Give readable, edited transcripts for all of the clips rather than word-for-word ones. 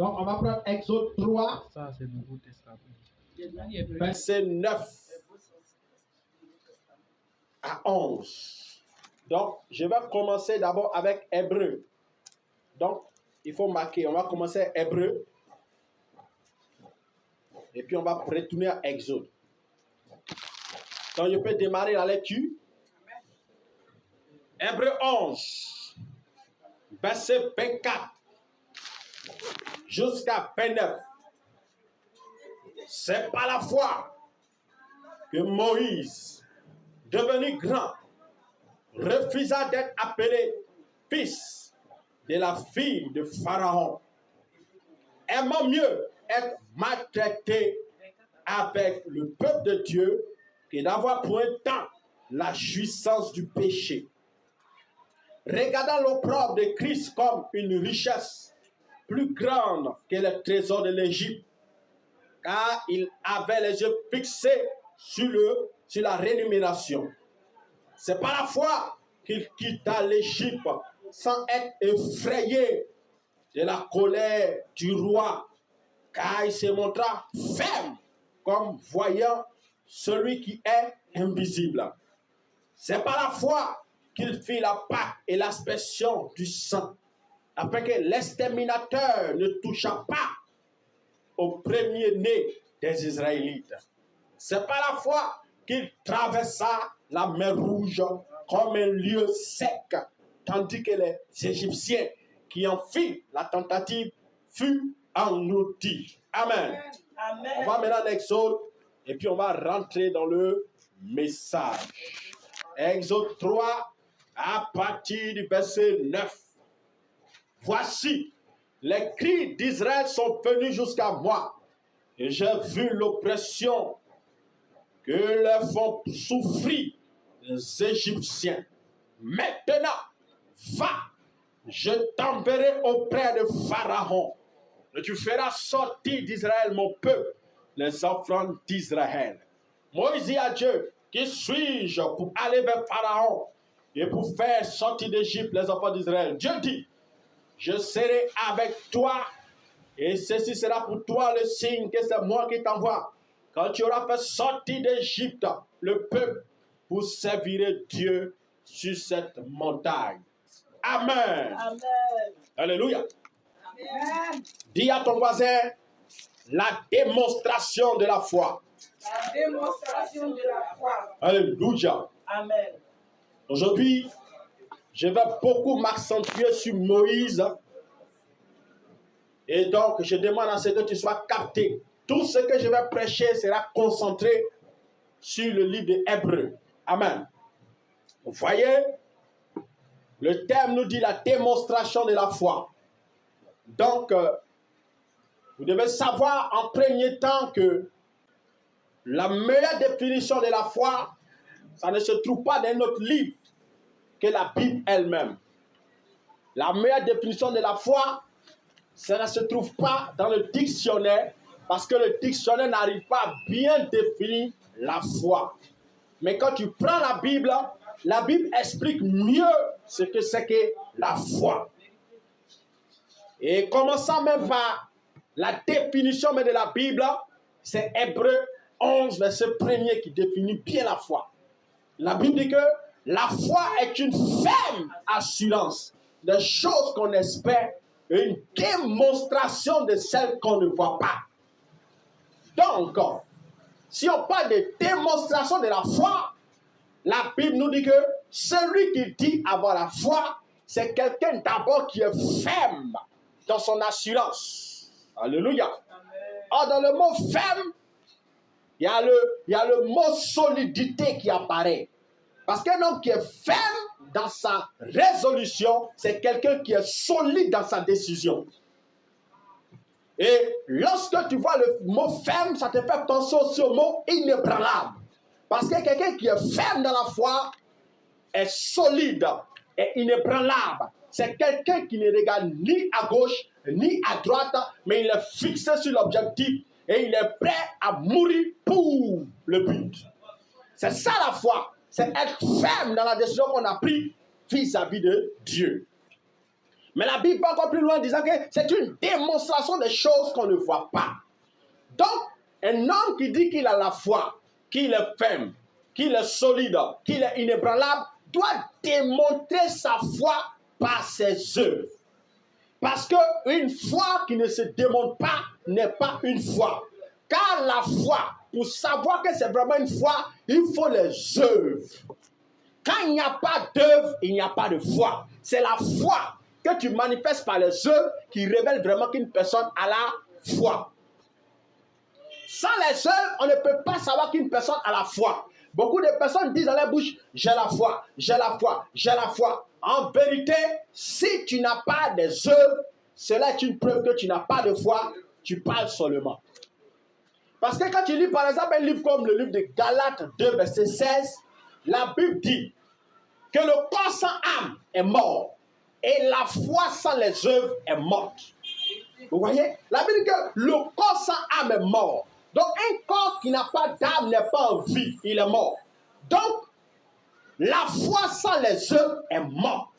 Donc, on va prendre Exode 3, Ça, c'est le Nouveau Testament. Verset 9 à 11. Donc, je vais commencer d'abord avec Hébreu. Donc, il faut marquer, on va commencer Hébreu. Et puis, on va retourner à Exode. Donc, je peux démarrer la lecture. Hébreu 11, verset 24 jusqu'à 29. C'est par la foi que Moïse, devenu grand, refusa d'être appelé fils de la fille de Pharaon, aimant mieux être maltraité avec le peuple de Dieu que d'avoir pour un temps la jouissance du péché. Regardant l'opprobre de Christ comme une richesse plus grande que les trésors de l'Égypte, car il avait les yeux fixés sur la rémunération. C'est par la foi qu'il quitta l'Égypte sans être effrayé de la colère du roi, car il se montra ferme comme voyant celui qui est invisible. C'est par la foi qu'il fit la Pâque et l'aspersion du sang, afin que l'exterminateur ne touchât pas au premier-né des Israélites. C'est par la foi qu'il traversa la mer Rouge comme un lieu sec, tandis que les Égyptiens qui en firent la tentative furent engloutis. Amen. Amen. On va maintenant en Exode et puis on va rentrer dans le message. Exode 3 à partir du verset 9. Voici, les cris d'Israël sont venus jusqu'à moi, et j'ai vu l'oppression que leur font souffrir les Égyptiens. Maintenant, va, je t'enverrai auprès de Pharaon, et tu feras sortir d'Israël mon peuple, les enfants d'Israël. Moïse dit à Dieu, qui suis-je pour aller vers Pharaon et pour faire sortir d'Égypte les enfants d'Israël? Dieu dit, je serai avec toi, et ceci sera pour toi le signe que c'est moi qui t'envoie. Quand tu auras fait sortir d'Égypte le peuple, vous servirez Dieu sur cette montagne. Amen. Amen. Alléluia. Amen. Dis à ton voisin, la démonstration de la foi. La démonstration de la foi. Alléluia. Amen. Aujourd'hui, je vais beaucoup m'accentuer sur Moïse. Et donc, je demande à ce que tu sois capté. Tout ce que je vais prêcher sera concentré sur le livre de Hébreu. Amen. Vous voyez, le thème nous dit la démonstration de la foi. Donc, vous devez savoir en premier temps que la meilleure définition de la foi, ça ne se trouve pas dans notre livre que la Bible elle-même. La meilleure définition de la foi, ça ne se trouve pas dans le dictionnaire, parce que le dictionnaire n'arrive pas à bien définir la foi. Mais quand tu prends la Bible explique mieux ce que c'est que la foi. Et commençant même par la définition même de la Bible, c'est Hébreu 11, verset 1er qui définit bien la foi. La Bible dit que la foi est une ferme assurance des choses qu'on espère et une démonstration de celles qu'on ne voit pas. Donc, si on parle de démonstration de la foi, la Bible nous dit que celui qui dit avoir la foi, c'est quelqu'un d'abord qui est ferme dans son assurance. Alléluia. Or, dans le mot ferme, il y a le mot solidité qui apparaît. Parce qu'un homme qui est ferme dans sa résolution, c'est quelqu'un qui est solide dans sa décision. Et lorsque tu vois le mot ferme, ça te fait penser aussi au mot inébranlable. Parce que quelqu'un qui est ferme dans la foi est solide et inébranlable. C'est quelqu'un qui ne regarde ni à gauche ni à droite, mais il est fixé sur l'objectif et il est prêt à mourir pour le but. C'est ça la foi. C'est être ferme dans la décision qu'on a prise vis-à-vis de Dieu. Mais la Bible va encore plus loin en disant que c'est une démonstration des choses qu'on ne voit pas. Donc, un homme qui dit qu'il a la foi, qu'il est ferme, qu'il est solide, qu'il est inébranlable, doit démontrer sa foi par ses œuvres. Parce qu'une foi qui ne se démontre pas n'est pas une foi. Car la foi, pour savoir que c'est vraiment une foi, il faut les œuvres. Quand il n'y a pas d'œuvre, il n'y a pas de foi. C'est la foi que tu manifestes par les œuvres qui révèle vraiment qu'une personne a la foi. Sans les œuvres, on ne peut pas savoir qu'une personne a la foi. Beaucoup de personnes disent dans leur bouche, j'ai la foi, j'ai la foi, j'ai la foi. En vérité, si tu n'as pas des œuvres, cela est une preuve que tu n'as pas de foi, tu parles seulement. Parce que quand tu lis par exemple un livre comme le livre de Galates 2, verset 16, la Bible dit que le corps sans âme est mort et la foi sans les œuvres est morte. Vous voyez? La Bible dit que le corps sans âme est mort. Donc un corps qui n'a pas d'âme n'est pas en vie, il est mort. Donc la foi sans les œuvres est morte.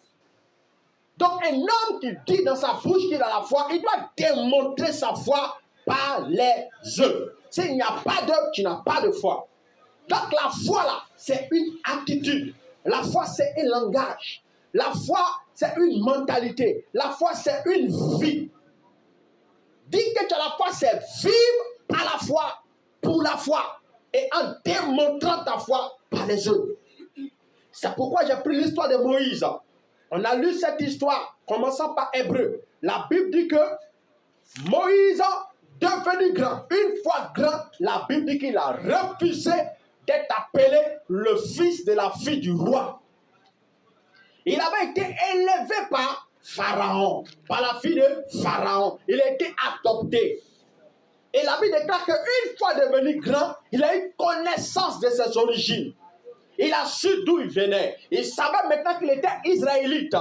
Donc un homme qui dit dans sa bouche qu'il a la foi, il doit démontrer sa foi par les œuvres. S'il n'y a pas d'œuvre, tu n'as pas de foi. Donc la foi là, c'est une attitude. La foi, c'est un langage. La foi, c'est une mentalité. La foi, c'est une vie. Dire que tu as la foi, c'est vivre par la foi, pour la foi, et en démontrant ta foi par les œuvres. C'est pourquoi j'ai pris l'histoire de Moïse. On a lu cette histoire, commençant par Hébreu. La Bible dit que Moïse, devenu grand, une fois grand, la Bible dit qu'il a refusé d'être appelé le fils de la fille du roi. Il avait été élevé par Pharaon, par la fille de Pharaon. Il a été adopté. Et la Bible déclare qu'une fois devenu grand, il a eu connaissance de ses origines. Il a su d'où il venait. Il savait maintenant qu'il était israélite,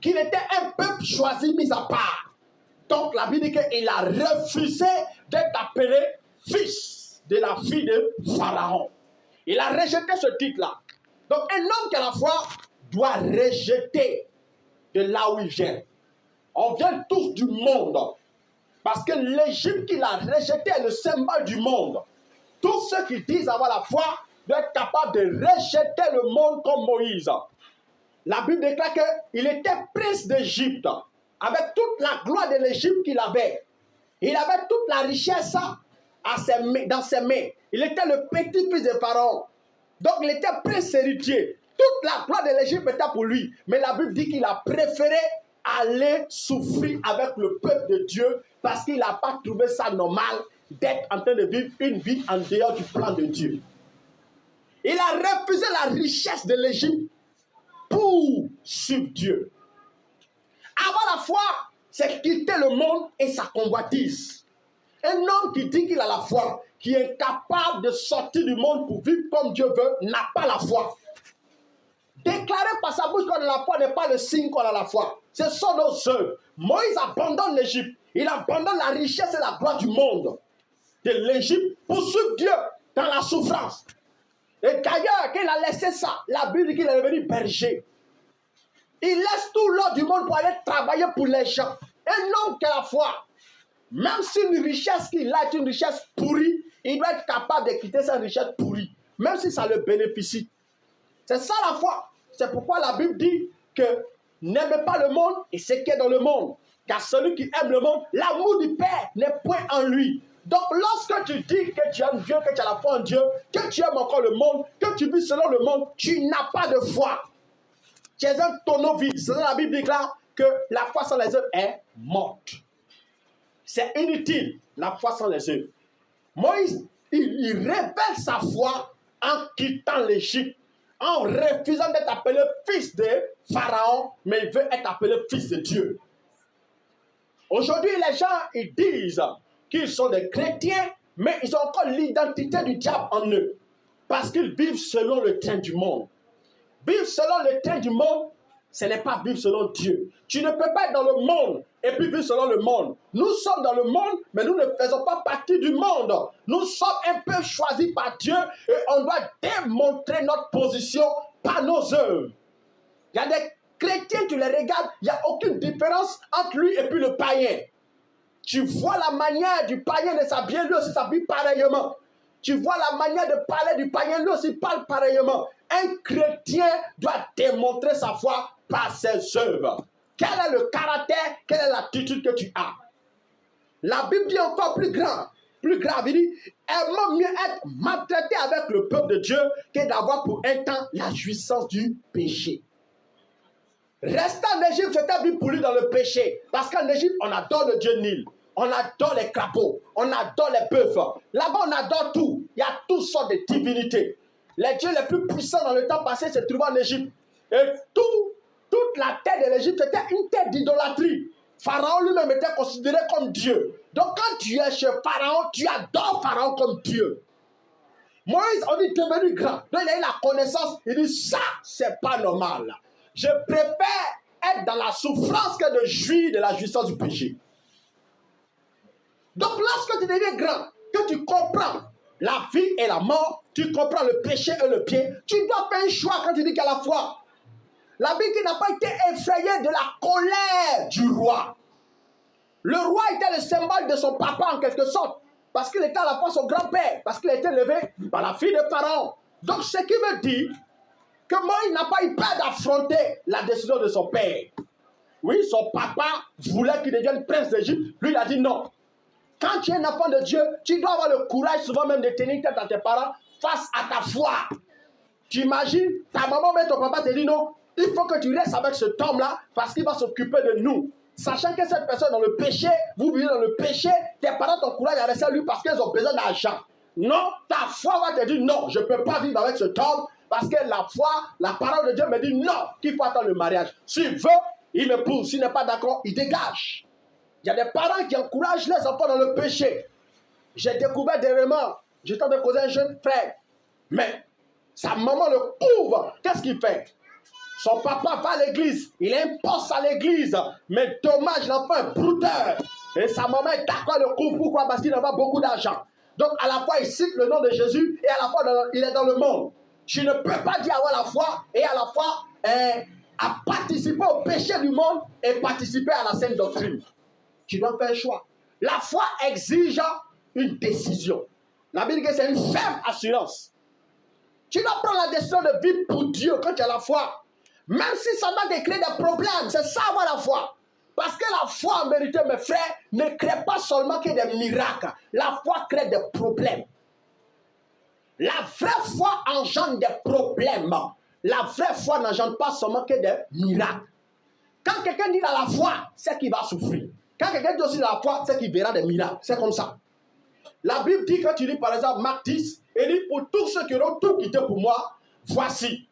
qu'il était un peuple choisi, mis à part. Donc la Bible dit qu'il a refusé d'être appelé fils de la fille de Pharaon. Il a rejeté ce titre-là. Donc un homme qui a la foi doit rejeter de là où il vient. On vient tous du monde. Parce que l'Égypte qu'il a rejeté est le symbole du monde. Tous ceux qui disent avoir la foi doivent être capables de rejeter le monde comme Moïse. La Bible déclare qu'il était prince d'Égypte, avec toute la gloire de l'Égypte qu'il avait. Il avait toute la richesse dans ses mains. Il était le petit-fils de Pharaon. Donc il était prince héritier. Toute la gloire de l'Égypte était pour lui. Mais la Bible dit qu'il a préféré aller souffrir avec le peuple de Dieu parce qu'il n'a pas trouvé ça normal d'être en train de vivre une vie en dehors du plan de Dieu. Il a refusé la richesse de l'Égypte pour suivre Dieu. Avoir la foi, c'est quitter le monde et sa convoitise. Un homme qui dit qu'il a la foi, qui est capable de sortir du monde pour vivre comme Dieu veut, n'a pas la foi. Déclarer par sa bouche qu'on a la foi n'est pas le signe qu'on a la foi. Ce sont nos œuvres. Moïse abandonne l'Égypte. Il abandonne la richesse et la gloire du monde de l'Égypte pour suivre Dieu dans la souffrance. Et d'ailleurs, quand il a laissé ça, la Bible dit qu'il est devenu berger. Il laisse tout l'or du monde pour aller travailler pour les gens. Un homme qui a la foi, même si une richesse qu'il a est une richesse pourrie, il doit être capable de quitter cette richesse pourrie, même si ça le bénéficie. C'est ça la foi. C'est pourquoi la Bible dit que n'aimez pas le monde et ce qui est dans le monde. Car celui qui aime le monde, l'amour du Père n'est point en lui. Donc lorsque tu dis que tu aimes Dieu, que tu as la foi en Dieu, que tu aimes encore le monde, que tu vis selon le monde, tu n'as pas de foi. Tu es un tonneau vide. C'est ça la Bible déclare que la foi sans les œuvres est morte. C'est inutile, la foi sans les œuvres. Moïse, il révèle sa foi en quittant l'Égypte, en refusant d'être appelé fils de Pharaon, mais il veut être appelé fils de Dieu. Aujourd'hui, les gens, ils disent qu'ils sont des chrétiens, mais ils ont encore l'identité du diable en eux, parce qu'ils vivent selon le train du monde. Vivre selon le train du monde, ce n'est pas vivre selon Dieu. Tu ne peux pas être dans le monde et puis vivre selon le monde. Nous sommes dans le monde, mais nous ne faisons pas partie du monde. Nous sommes un peu choisis par Dieu et on doit démontrer notre position par nos œuvres. Il y a des chrétiens, tu les regardes, il n'y a aucune différence entre lui et puis le païen. Tu vois la manière du païen de s'habiller, lui aussi s'habille pareillement. Tu vois la manière de parler du païen, lui aussi parle pareillement. Un chrétien doit démontrer sa foi par ses œuvres. Quel est le caractère, quelle est l'attitude que tu as? La Bible dit encore plus grave, il dit, aimons mieux être maltraité avec le peuple de Dieu que d'avoir pour un temps la jouissance du péché. Rester en Égypte, c'était bien pour lui dans le péché. Parce qu'en Égypte, on adore le Dieu Nil. On adore les crapauds. On adore les bœufs. Là-bas, on adore tout. Il y a toutes sortes de divinités. Les dieux les plus puissants dans le temps passé se trouvaient en Égypte. Et toute la terre de l'Égypte était une terre d'idolâtrie. Pharaon lui-même était considéré comme Dieu. Donc quand tu es chez Pharaon, tu adores Pharaon comme Dieu. Moïse, on dit devenu grand. Donc il a eu la connaissance. Il dit ça, c'est pas normal. Je préfère être dans la souffrance que de jouir de la jouissance du péché. Donc lorsque tu deviens grand, que tu comprends la vie et la mort, tu comprends le péché et le bien, tu dois faire un choix quand tu dis qu'il y a la foi. La Bible n'a pas été effrayée de la colère du roi. Le roi était le symbole de son papa en quelque sorte, parce qu'il était à la fois son grand-père, parce qu'il a été élevé par la fille de Pharaon. Donc ce qui veut dire que Moïse n'a pas eu peur d'affronter la décision de son père. Oui, son papa voulait qu'il devienne prince d'Égypte. Lui, il a dit non. Quand tu es un enfant de Dieu, tu dois avoir le courage souvent même de tenir tête à tes parents face à ta foi. Tu imagines, ta maman et ton papa te disent non, il faut que tu restes avec cet homme-là parce qu'il va s'occuper de nous. Sachant que cette personne dans le péché, vous vivez dans le péché, tes parents t'encouragent à rester à lui parce qu'ils ont besoin d'argent. Non, ta foi va te dire non, je ne peux pas vivre avec cet homme parce que la foi, la parole de Dieu me dit non, qu'il faut attendre le mariage. S'il veut, il me pousse. S'il n'est pas d'accord, il dégage. Il y a des parents qui encouragent les enfants dans le péché. J'ai découvert dernièrement, j'étais avec un jeune frère, mais sa maman le couvre. Qu'est-ce qu'il fait? Son papa va à l'église, il a un poste à l'église, mais dommage, l'enfant est brouteur. Et sa maman est d'accord, le couvre. Pourquoi? Parce qu'il n'a pas beaucoup d'argent. Donc à la fois il cite le nom de Jésus et à la fois il est dans le monde. Tu ne peux pas dire avoir la foi et à la fois à participer au péché du monde et participer à la sainte doctrine. Tu dois faire un choix. La foi exige une décision. La Bible dit que c'est une ferme assurance. Tu dois prendre la décision de vivre pour Dieu quand tu as la foi. Même si ça va te créer des problèmes, c'est ça avoir la foi. Parce que la foi, en vérité, mes frères, ne crée pas seulement que des miracles. La foi crée des problèmes. La vraie foi engendre des problèmes. La vraie foi n'engendre pas seulement que des miracles. Quand quelqu'un dit dans la foi, c'est qu'il va souffrir. Quand quelqu'un dit aussi dans la foi, c'est qu'il verra des miracles. C'est comme ça. La Bible dit, quand tu lis par exemple Marc 10, il dit pour tous ceux qui auront tout quitté pour moi, voici.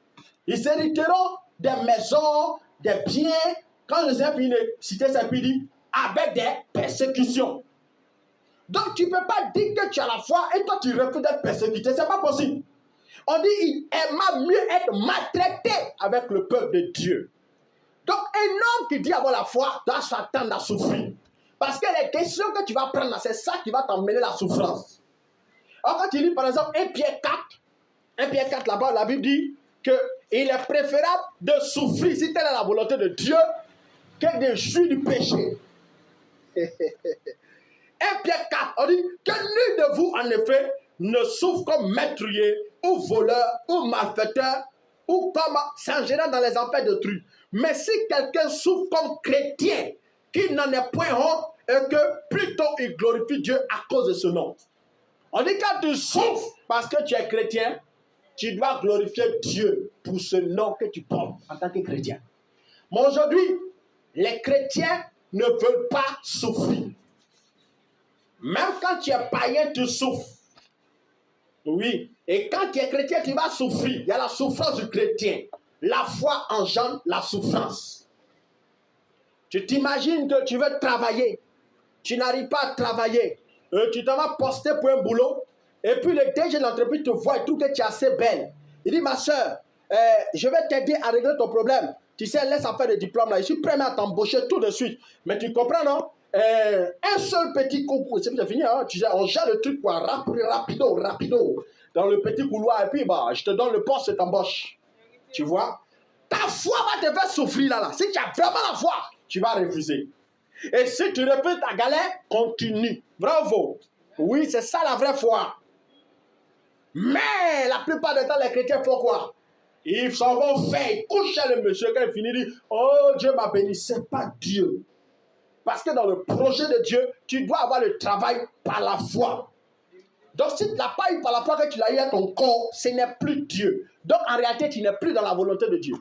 Ils hériteront des maisons, des biens. Quand le Seigneur finit de citer ça, il dit avec des persécutions. Donc tu ne peux pas dire que tu as la foi et toi tu refuses d'être persécuté. Ce n'est pas possible. On dit il aima mieux être maltraité avec le peuple de Dieu. Donc un homme qui dit avoir la foi doit s'attendre à souffrir. Parce que les décisions que tu vas prendre, c'est ça qui va t'emmener la souffrance. Alors quand tu lis par exemple 1 Pierre 4 là-bas, la Bible dit qu'il est préférable de souffrir, si telle est la volonté de Dieu, que de jouir du péché. 1 Pierre 4, on dit que nul de vous, en effet, ne souffre comme meurtrier, ou voleur, ou malfaiteur, ou comme s'ingérant dans les affaires d'autrui. Mais si quelqu'un souffre comme chrétien, qu'il n'en est point honte, et que plutôt il glorifie Dieu à cause de ce nom. On dit quand tu souffres parce que tu es chrétien, tu dois glorifier Dieu pour ce nom que tu portes en tant que chrétien. Mais aujourd'hui, les chrétiens ne veulent pas souffrir. Même quand tu es païen, tu souffres. Oui. Et quand tu es chrétien, tu vas souffrir. Il y a la souffrance du chrétien. La foi engendre la souffrance. Tu t'imagines que tu veux travailler. Tu n'arrives pas à travailler. Tu t'en vas poster pour un boulot. Et puis le DG de l'entreprise te voit et trouve que tu es assez belle. Il dit, ma soeur, je vais t'aider à régler ton problème. Tu sais, laisse faire le diplôme là. Je suis prêt à t'embaucher tout de suite. Mais tu comprends, non? Un seul petit concours, c'est fini, hein? Tu sais, on gère le truc quoi, rapido, dans le petit couloir, et puis bah, je te donne le poste et t'embauche. Tu vois? Ta foi va te faire souffrir là. Si tu as vraiment la foi, tu vas refuser. Et si tu refuses ta galère, continue. Bravo. Oui, c'est ça la vraie foi. Mais la plupart du temps, les chrétiens font quoi? Ils s'en vont faire, ils couchent chez le monsieur, quand il finit, il dit, oh Dieu m'a béni. C'est pas Dieu. Parce que dans le projet de Dieu, tu dois avoir le travail par la foi. Donc si tu ne l'as pas eu par la foi, que tu l'as eu à ton corps, ce n'est plus Dieu. Donc en réalité, tu n'es plus dans la volonté de Dieu.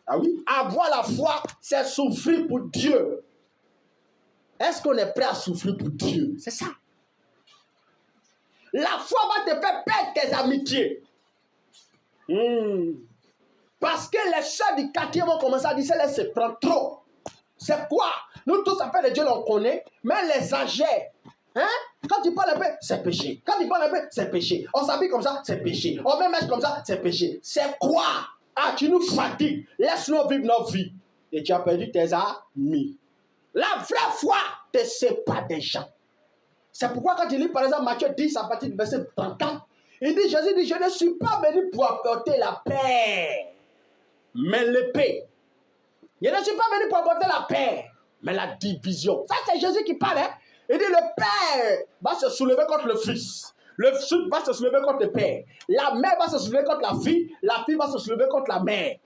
Ah oui? Avoir la foi, c'est souffrir pour Dieu. Est-ce qu'on est prêt à souffrir pour Dieu? C'est ça. La foi va te faire perdre tes amitiés. Parce que les soeurs du quartier vont commencer à dire, celle-là se prend trop. C'est quoi? Nous tous, affaires de Dieu, on connaît, mais les âgés, hein? Quand tu parles un peu, c'est péché. Quand tu parles un peu, c'est péché. On s'habille comme ça, c'est péché. On met mèche comme ça, c'est péché. C'est quoi? Ah, tu nous fatigues. Laisse-nous vivre notre vie. Et tu as perdu tes amis. La vraie foi te sépare des gens. C'est pourquoi quand tu lis par exemple Matthieu 10 à partir du verset 34, il dit, Jésus dit, je ne suis pas venu pour apporter la paix, mais l'épée. Je ne suis pas venu pour apporter la paix, mais la division. Ça c'est Jésus qui parle. Hein? Il dit, le Père va se soulever contre le Fils. Le Fils va se soulever contre le Père. La mère va se soulever contre la fille va se soulever contre la mère.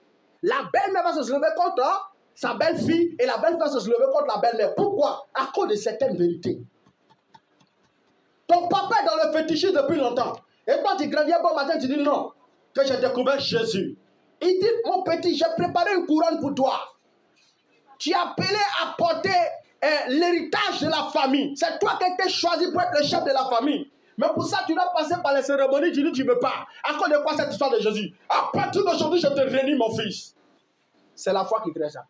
La belle-mère va se soulever contre sa belle-fille et la belle-fille va se soulever contre la belle-mère. Pourquoi? À cause de certaines vérités. Ton papa est dans le fétichisme depuis longtemps. Et quand tu grandis un bon matin, tu dis non, que j'ai découvert Jésus. Il dit, mon petit, j'ai préparé une couronne pour toi. Tu es appelé à porter l'héritage de la famille. C'est toi qui as été choisi pour être le chef de la famille. Mais pour ça, tu dois passer par les cérémonies, tu dis tu ne veux pas. À cause de quoi cette histoire de Jésus? À partir d'aujourd'hui, je te réunis, mon fils. C'est la foi qui crée ça.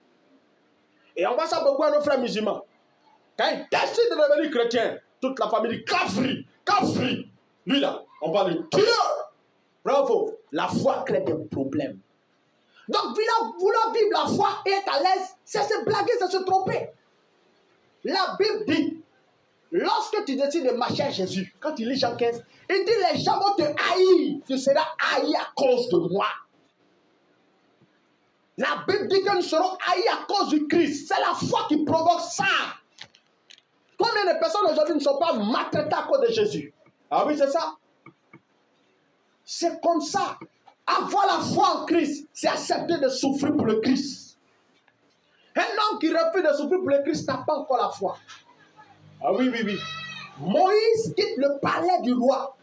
Et on voit ça beaucoup à nos frères musulmans. Quand ils décident de devenir chrétiens, toute la famille dit Kafri, Kafri. Lui là, on parle de Dieu. Bravo. La foi crée des problèmes. Donc, vouloir vivre la foi et être à l'aise, c'est se blaguer, c'est se tromper. La Bible dit, lorsque tu décides de marcher à Jésus, quand tu lis Jean 15, il dit les gens vont te haïr. Tu seras haï à cause de moi. La Bible dit que nous serons haïs à cause du Christ. C'est la foi qui provoque ça. Combien de personnes aujourd'hui ne sont pas maltraitées à cause de Jésus? Ah oui, c'est ça. C'est comme ça. Avoir la foi en Christ, c'est accepter de souffrir pour le Christ. Un homme qui refuse de souffrir pour le Christ n'a pas encore la foi. Ah oui, oui, oui. Moïse quitte le palais du roi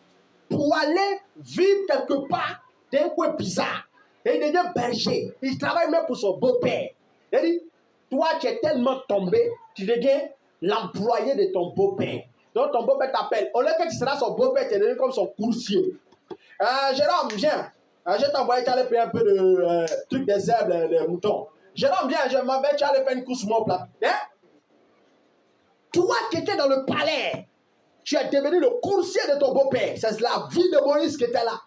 pour aller vivre quelque part d'un coin bizarre. Et il devient berger. Il travaille même pour son beau-père. Il dit, toi, tu es tellement tombé, tu deviens l'employé de ton beau-père. Donc ton beau-père t'appelle. Au lieu que tu seras son beau-père, tu es devenu comme son coursier. Jérôme, viens. Je t'ai envoyé, tu allais payer un peu de trucs des herbes, des moutons. Jérôme, viens, je m'en vais, tu allais faire une course mon plat. Hein? Toi qui étais dans le palais, tu es devenu le coursier de ton beau-père. C'est la vie de Moïse qui était là.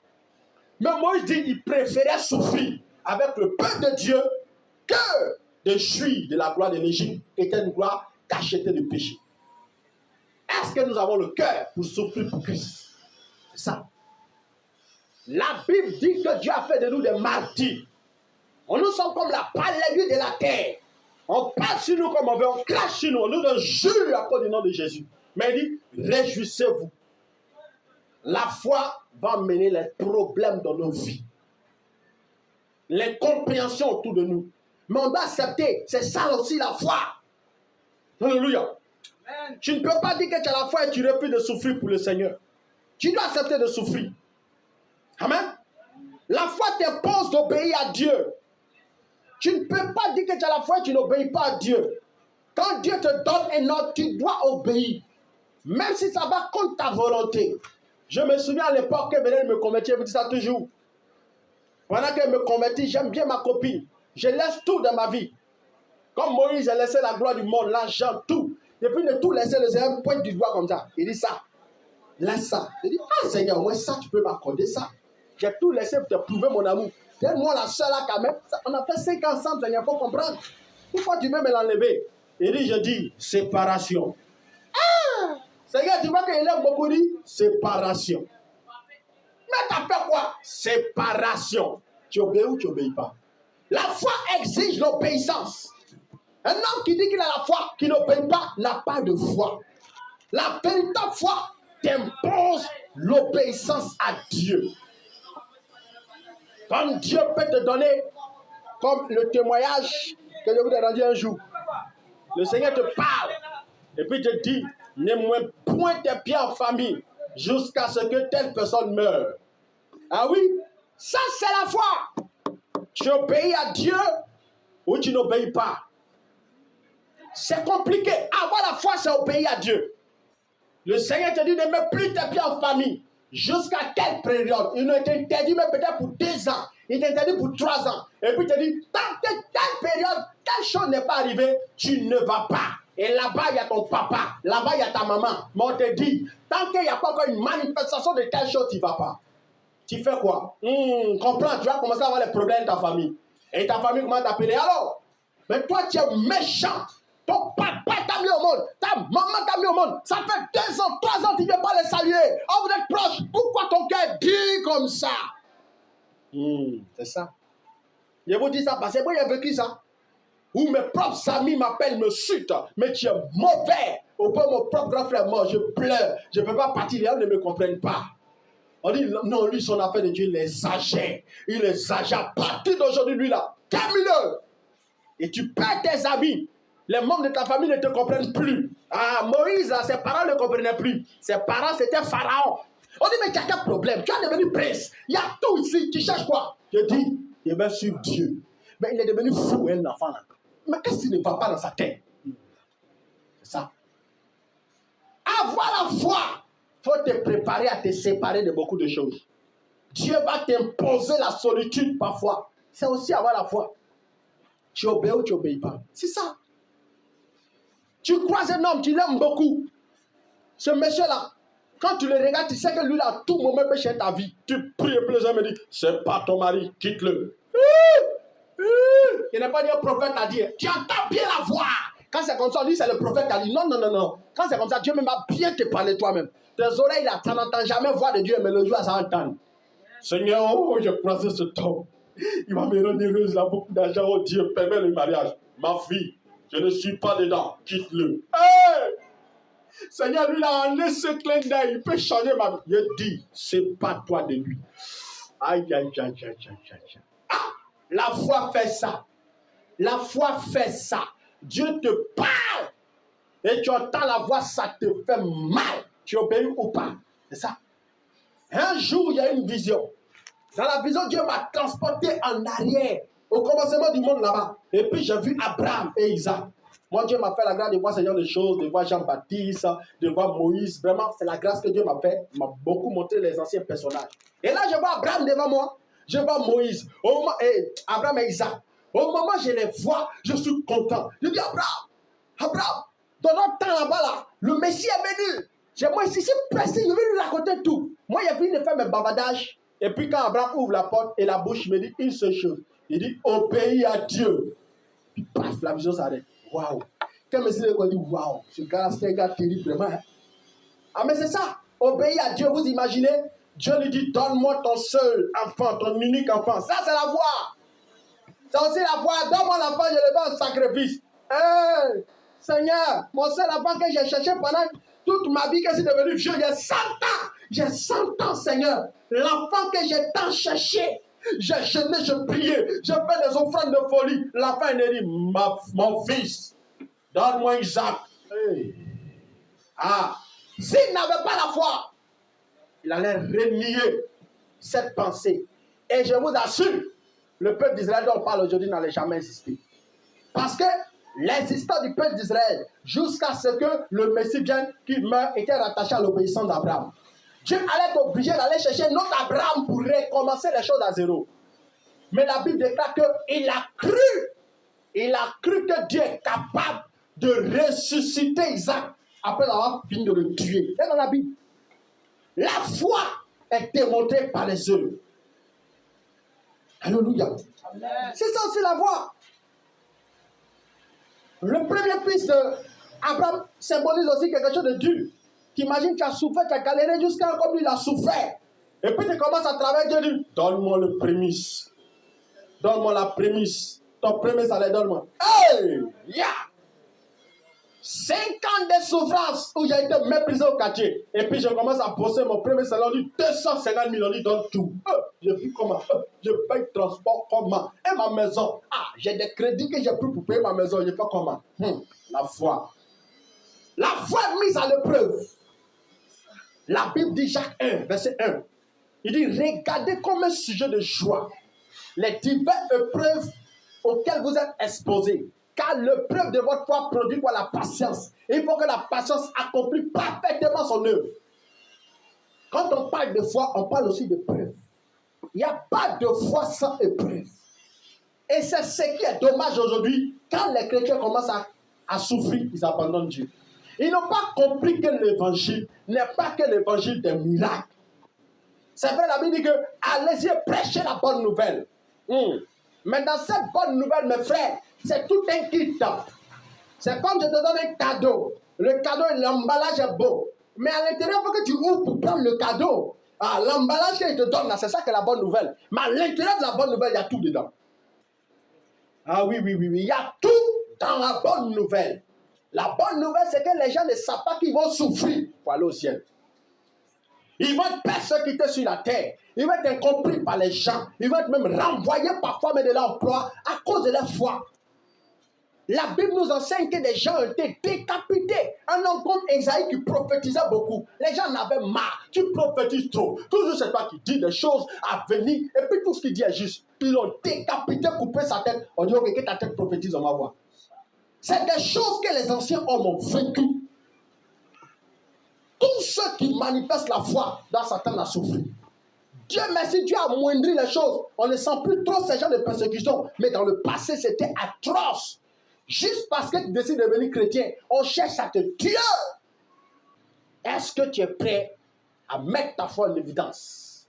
Mais Moïse dit qu'il préférait souffrir avec le peuple de Dieu que de jouir de la gloire de l'Égypte, qui était une gloire cachetée de péché. Est-ce que nous avons le cœur pour souffrir pour Christ? C'est ça. La Bible dit que Dieu a fait de nous des martyrs. Nous sommes comme la palévie de la terre. On passe sur nous comme on veut, on crache sur nous, on nous jure à cause du nom de Jésus. Mais il dit, réjouissez-vous. La foi va mener les problèmes dans nos vies. Les compréhensions autour de nous. Mais on doit accepter, c'est ça aussi la foi. Alléluia. Amen. Tu ne peux pas dire que tu as la foi et tu refuses de souffrir pour le Seigneur. Tu dois accepter de souffrir. Amen. La foi t'impose d'obéir à Dieu. Tu ne peux pas dire que tu as la foi et tu n'obéis pas à Dieu. Quand Dieu te donne un ordre, tu dois obéir. Même si ça va contre ta volonté. Je me souviens à l'époque que venait de me convertir, je vous dis ça toujours. Pendant qu'elle me convertit, j'aime bien ma copine. Je laisse tout dans ma vie. Comme Moïse a laissé la gloire du monde, l'argent, tout. Depuis de tout laisser, le Seigneur pointe du doigt comme ça. Il dit ça. Laisse ça. Il dit, ah Seigneur, moi ça, tu peux m'accorder ça. J'ai tout laissé pour te prouver mon amour. Donne-moi la seule là quand même. On a fait 5 ans ensemble, Seigneur, il faut comprendre. Pourquoi tu veux me l'enlever? Il dit, je dis, séparation. Ah! Seigneur, tu vois qu'il aime beaucoup dit, séparation. Mais t'as fait quoi? Séparation. Tu obéis ou tu n'obéis pas? La foi exige l'obéissance. Un homme qui dit qu'il a la foi, qui n'obéit pas, n'a pas de foi. La véritable foi t'impose l'obéissance à Dieu. Comme Dieu peut te donner, comme le témoignage que je vous ai rendu un jour. Le Seigneur te parle et puis te dit, ne me point tes pieds en famille jusqu'à ce que telle personne meure. Ah oui, ça c'est la foi. Tu obéis à Dieu ou tu n'obéis pas. C'est compliqué. Avoir la foi, c'est obéir à Dieu. Le Seigneur te dit, ne mets plus tes pieds en famille. Jusqu'à quelle période? Il t'interdit même peut-être pour 2 ans. Il t'interdit pour 3 ans. Et puis il te dit, tant que telle période, telle chose n'est pas arrivée, tu ne vas pas. Et là-bas, il y a ton papa. Là-bas, il y a ta maman. Mais on te dit, tant qu'il n'y a pas encore une manifestation de telle chose, tu ne vas pas. Tu fais quoi? Comprends, tu vas commencer à avoir des problèmes dans ta famille. Et ta famille commence à t'appeler. Alors, mais toi, tu es méchant. Ton papa t'a mis au monde. Ta maman t'a mis au monde. Ça fait 2 ans, 3 ans, tu ne viens pas les saluer. Oh, vous êtes proches. Pourquoi ton cœur dit comme ça? C'est ça. Je vous dis ça parce que moi, j'ai vécu ça. Où mes propres amis m'appellent, me chutent. Mais tu es mauvais. Au point où mon propre grand frère mort, je pleure. Je ne peux pas partir. Les gens ne me comprennent pas. On dit, non, lui, son affaire de Dieu, il exagère. Il exagère. À partir d'aujourd'hui, lui, là, termineux. Et tu perds tes amis. Les membres de ta famille ne te comprennent plus. Ah, Moïse, là, ses parents ne comprenaient plus. Ses parents, c'était Pharaon. On dit, mais tu as quel problème? Tu es devenu prince. Il y a tout ici. Tu cherches quoi? Je dis, il va suivre Dieu. Mais il est devenu fou, un enfant là. Mais qu'est-ce qui ne va pas dans sa tête? C'est ça. Avoir la foi, il faut te préparer à te séparer de beaucoup de choses. Dieu va t'imposer la solitude parfois. C'est aussi avoir la foi. Tu obéis ou tu n'obéis pas. C'est ça. Tu croises un homme, tu l'aimes beaucoup. Ce monsieur-là, quand tu le regardes, tu sais que lui, là, à tout moment, peut changer ta vie. Tu pries et plaisir, me dis, c'est pas ton mari, quitte-le. Il n'est pas dit un prophète à dire. Tu entends bien la voix. Quand c'est comme ça, on dit c'est le prophète qui a dit. Non, non, non, non. Quand c'est comme ça, Dieu même va bien te parler toi-même. Tes oreilles là, tu n'entends jamais voix de Dieu, mais le jour, ça entend. Seigneur, oh, je croisé ce homme. Il va me rendre heureuse, il a beaucoup d'argent. Oh Dieu, permets le mariage. Ma fille, je ne suis pas dedans. Quitte-le. Hey! Seigneur, lui là, en laisse ce clin d'œil. Il peut changer ma vie. Je dis, c'est pas toi de lui. Aïe, aïe, aïe, aïe, aïe, aïe, aïe. Ah! La foi fait ça. La foi fait ça. Dieu te parle. Et tu entends la voix, ça te fait mal. Tu obéis ou pas. C'est ça. Un jour, il y a une vision. Dans la vision, Dieu m'a transporté en arrière. Au commencement du monde là-bas. Et puis j'ai vu Abraham et Isaac. Moi, Dieu m'a fait la grâce de voir ce genre de choses, de voir Jean-Baptiste, de voir Moïse. Vraiment, c'est la grâce que Dieu m'a fait. Il m'a beaucoup montré les anciens personnages. Et là, je vois Abraham devant moi. Je vois Moïse. Au moment, Abraham et Isaac. Au moment où je les vois, je suis content. Je dis, Abraham, dans notre temps là-bas, là, le Messie est venu. Moi, ici, c'est pressé, je vais lui raconter tout. Moi, il a fini de faire mes bavardages. Et puis, quand Abraham ouvre la porte et la bouche, il me dit une seule chose. Il dit, obéis à Dieu. Puis, paf, la vision s'arrête. Waouh. Quand Messie a dit, waouh, ce gars, c'est un gars terrible, vraiment. Hein? Ah, mais c'est ça. Obéir à Dieu, vous imaginez? Dieu lui dit, donne-moi ton seul enfant, ton unique enfant. Ça, c'est la voix. C'est aussi la voix. Donne-moi l'enfant, je le veux en sacrifice. Hey, Seigneur, mon seul enfant que j'ai cherché pendant toute ma vie, que c'est devenu vieux, j'ai 100 ans. J'ai 100 ans, Seigneur. L'enfant que j'ai tant cherché. J'ai jeûné, j'ai prié, j'ai fait des offrandes de folie. L'enfant est dit, mon fils, donne-moi Isaac. Hey. Ah, s'il n'avait pas la foi, il allait renier cette pensée. Et je vous assure, le peuple d'Israël dont on parle aujourd'hui n'allait jamais exister. Parce que l'existence du peuple d'Israël, jusqu'à ce que le Messie vienne, qui meurt, était rattaché à l'obéissance d'Abraham. Dieu allait être obligé d'aller chercher un autre Abraham pour recommencer les choses à zéro. Mais la Bible déclare qu'il a cru. Il a cru que Dieu est capable de ressusciter Isaac après avoir fini de le tuer. C'est dans la Bible. La foi est démontrée par les œuvres. Alléluia. C'est ça aussi la foi. Le premier fils d'Abraham symbolise aussi quelque chose de dur. T'imagines, tu as souffert, tu as galéré jusqu'à comme lui, il a souffert. Et puis tu commences à travailler, Dieu dit, donne-moi le prémisse. Donne-moi la prémisse. Ton premier salaire, donne-moi. Hey! Yeah! 5 ans de souffrance où j'ai été méprisé au quartier. Et puis je commence à bosser mon premier salaire. On dit 250 000, on dit donne tout. Je vis comment? Je paye le transport comment? Et ma maison? Ah, j'ai des crédits que j'ai pris pour payer ma maison. Je fais comment? La foi. La foi mise à l'épreuve. La Bible dit Jacques 1, verset 1. Il dit, regardez comme un sujet de joie les diverses épreuves auxquelles vous êtes exposés. Car l'épreuve de votre foi produit quoi? La patience. Et il faut que la patience accomplisse parfaitement son œuvre. Quand on parle de foi, on parle aussi d'épreuve. Il n'y a pas de foi sans épreuve. Et c'est ce qui est dommage aujourd'hui. Quand les chrétiens commencent à souffrir, ils abandonnent Dieu. Ils n'ont pas compris que l'évangile n'est pas que l'évangile des miracles. C'est vrai, la Bible dit que allez-y prêcher la bonne nouvelle. Mais dans cette bonne nouvelle, mes frères, c'est tout un kit. C'est comme je te donne un cadeau. Le cadeau, l'emballage est beau. Mais à l'intérieur, il faut que tu ouvres pour prendre le cadeau. Ah, l'emballage qu'il te donne, là, c'est ça que la bonne nouvelle. Mais à l'intérieur de la bonne nouvelle, il y a tout dedans. Ah oui. Il y a tout dans la bonne nouvelle. La bonne nouvelle, c'est que les gens ne savent pas qu'ils vont souffrir pour aller au ciel. Ils vont être persécutés sur la terre. Ils vont être incompris par les gens. Ils vont être même renvoyés parfois de l'emploi à cause de leur foi. La Bible nous enseigne que des gens ont été décapités. Un homme comme Esaïe qui prophétisait beaucoup. Les gens en avaient marre. Tu prophétises trop. Toujours c'est toi qui dis des choses à venir. Et puis tout ce qu'il dit est juste. Ils l'ont décapité, coupé sa tête. On dit ok, que ta tête prophétise, on va voir. C'est des choses que les anciens hommes ont vécues. Tous ceux qui manifestent la foi doivent s'attendre à souffrir. Dieu merci, Dieu a amoindri les choses. On ne sent plus trop ces gens de persécution. Mais dans le passé, c'était atroce. Juste parce que tu décides de devenir chrétien, on cherche à te tuer. Est-ce que tu es prêt à mettre ta foi en évidence?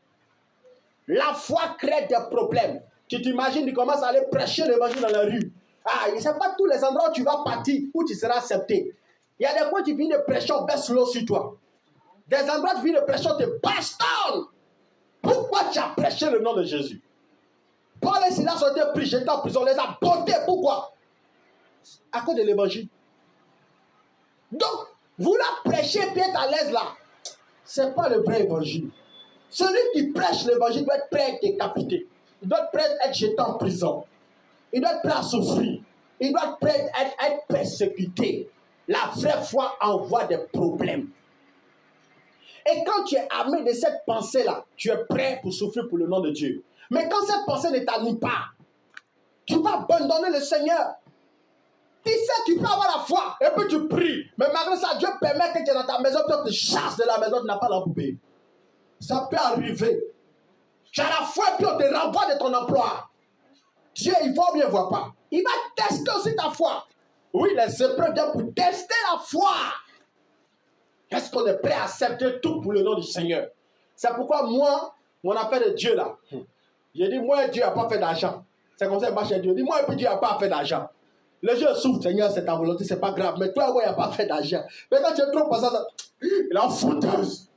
La foi crée des problèmes. Tu t'imagines, tu commences à aller prêcher l'évangile dans la rue. Ah, il ne sait pas tous les endroits où tu vas partir, où tu seras accepté. Il y a des fois où tu finis de prêcher, on baisse l'eau sur toi. Des endroits où tu finis de prêcher, on te bastonne. Pourquoi tu as prêché le nom de Jésus? Paul et Silas ont été pris, jetés en prison, on les a bottés. Pourquoi? À cause de l'évangile. Donc, vouloir prêcher et être à l'aise là, ce n'est pas le vrai évangile. Celui qui prêche l'évangile doit être prêt à être décapité. Il doit être prêt à être jeté en prison. Il doit être prêt à souffrir. Il doit être prêt à être persécuté. La vraie foi envoie des problèmes. Et quand tu es armé de cette pensée-là, tu es prêt pour souffrir pour le nom de Dieu. Mais quand cette pensée ne t'anime pas, tu vas abandonner le Seigneur. Tu sais, tu peux avoir la foi, et puis tu pries. Mais malgré ça, Dieu permet que tu es dans ta maison, tu te chasses de la maison, tu n'as pas la poupée. Ça peut arriver. Tu as la foi, et puis on te renvoie de ton emploi. Dieu, il voit ou bien il ne voit pas. Il va tester aussi ta foi. Oui, les épreuves viennent pour tester la foi. Est-ce qu'on est prêt à accepter tout pour le nom du Seigneur? C'est pourquoi moi, mon affaire de Dieu là, j'ai dit, moi, Dieu n'a pas fait d'argent. C'est comme ça que marche Dieu. Je dis, moi, et puis Dieu n'a pas fait d'argent. Les gens souffrent, Seigneur, c'est ta volonté, c'est pas grave. Mais toi, ouais, il n'a pas fait d'argent. Mais quand tu es trop passé, il est en fouteuse.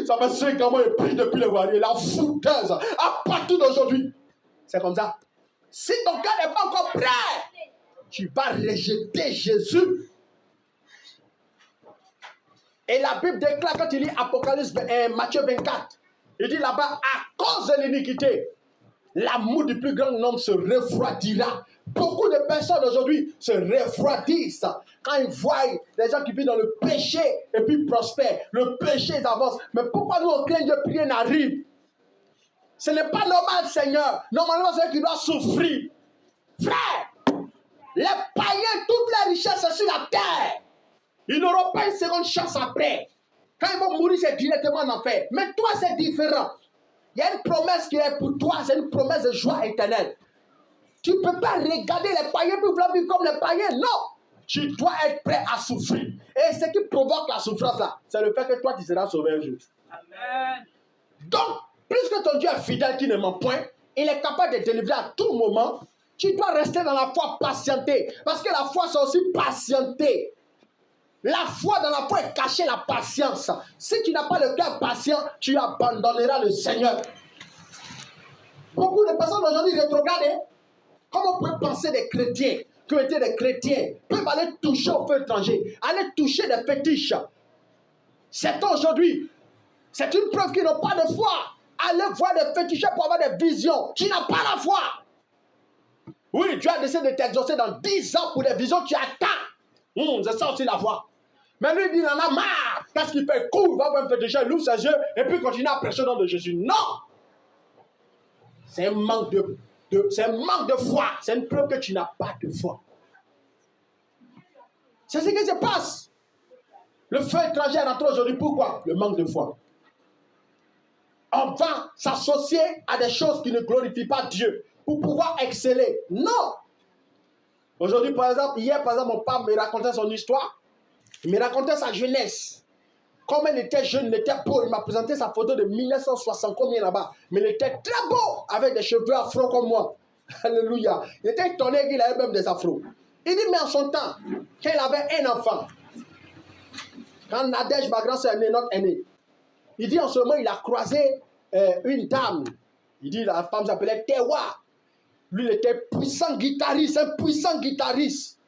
Ça fait 5 ans, moi, je prie depuis le voilier. Il est en fouteuse. À partir d'aujourd'hui. C'est comme ça. Si ton cœur n'est pas encore prêt, tu vas rejeter Jésus. Et la Bible déclare, quand il lit Apocalypse, Matthieu 24, il dit là-bas, à cause de l'iniquité, l'amour du plus grand nombre se refroidira. Beaucoup de personnes aujourd'hui se refroidissent quand ils voient les gens qui vivent dans le péché et puis prospèrent. Le péché, ils avancent. Mais pourquoi nous, on craint Dieu, puis rien n'arrive? Ce n'est pas normal, Seigneur. Normalement, c'est eux qui doivent souffrir. Frère, les païens, toutes les richesses sont sur la terre. Ils n'auront pas une seconde chance après. Quand ils vont mourir, c'est directement en enfer. Mais toi, c'est différent. Il y a une promesse qui est pour toi, c'est une promesse de joie éternelle. Tu ne peux pas regarder les païens puis vouloir vivre comme les païens. Non. Tu dois être prêt à souffrir. Et ce qui provoque la souffrance là, c'est le fait que toi, tu seras sauvé un jour. Amen. Donc, puisque ton Dieu est fidèle, qui ne ment point, il est capable de te délivrer à tout moment. Tu dois rester dans la foi, patienter. Parce que la foi, c'est aussi patienter. La foi dans la foi est cacher la patience. Si tu n'as pas le cœur patient, tu abandonneras le Seigneur. Beaucoup de personnes aujourd'hui rétrogradent. Hein? Comment on peut penser des chrétiens, qui ont été des chrétiens, peuvent aller toucher au feu étranger, aller toucher des fétiches. C'est aujourd'hui. C'est une preuve qu'ils n'ont pas de foi. Aller voir des fétiches pour avoir des visions. Tu n'as pas la foi. Oui, tu as décidé de t'exaucer dans 10 ans pour des visions, tu attends. C'est ça aussi la foi. Mais lui, il en a marre. Qu'est-ce qu'il fait? Cool, il va voir un fétiche, il ouvre ses yeux et puis continue à prêcher au nom de Jésus. Non! C'est un manque c'est un manque de foi. C'est une preuve que tu n'as pas de foi. C'est ce qui se passe. Le feu étranger est rentré aujourd'hui. Pourquoi? Le manque de foi. On va s'associer à des choses qui ne glorifient pas Dieu pour pouvoir exceller. Non! Aujourd'hui, par exemple, hier, mon père me racontait son histoire. Il me racontait sa jeunesse. Comme il était jeune, il était beau. Il m'a présenté sa photo de 1960, combien là-bas. Mais il était très beau, avec des cheveux afro comme moi. Alléluia. Il était étonné qu'il avait même des afros. Il dit, mais en son temps, quand il avait un enfant, quand Nadège, ma grand-sœur, est née, notre aînée, il dit en ce moment, il a croisé une dame. Il dit, la femme s'appelait Tewa. Lui, il était puissant guitariste, un puissant guitariste.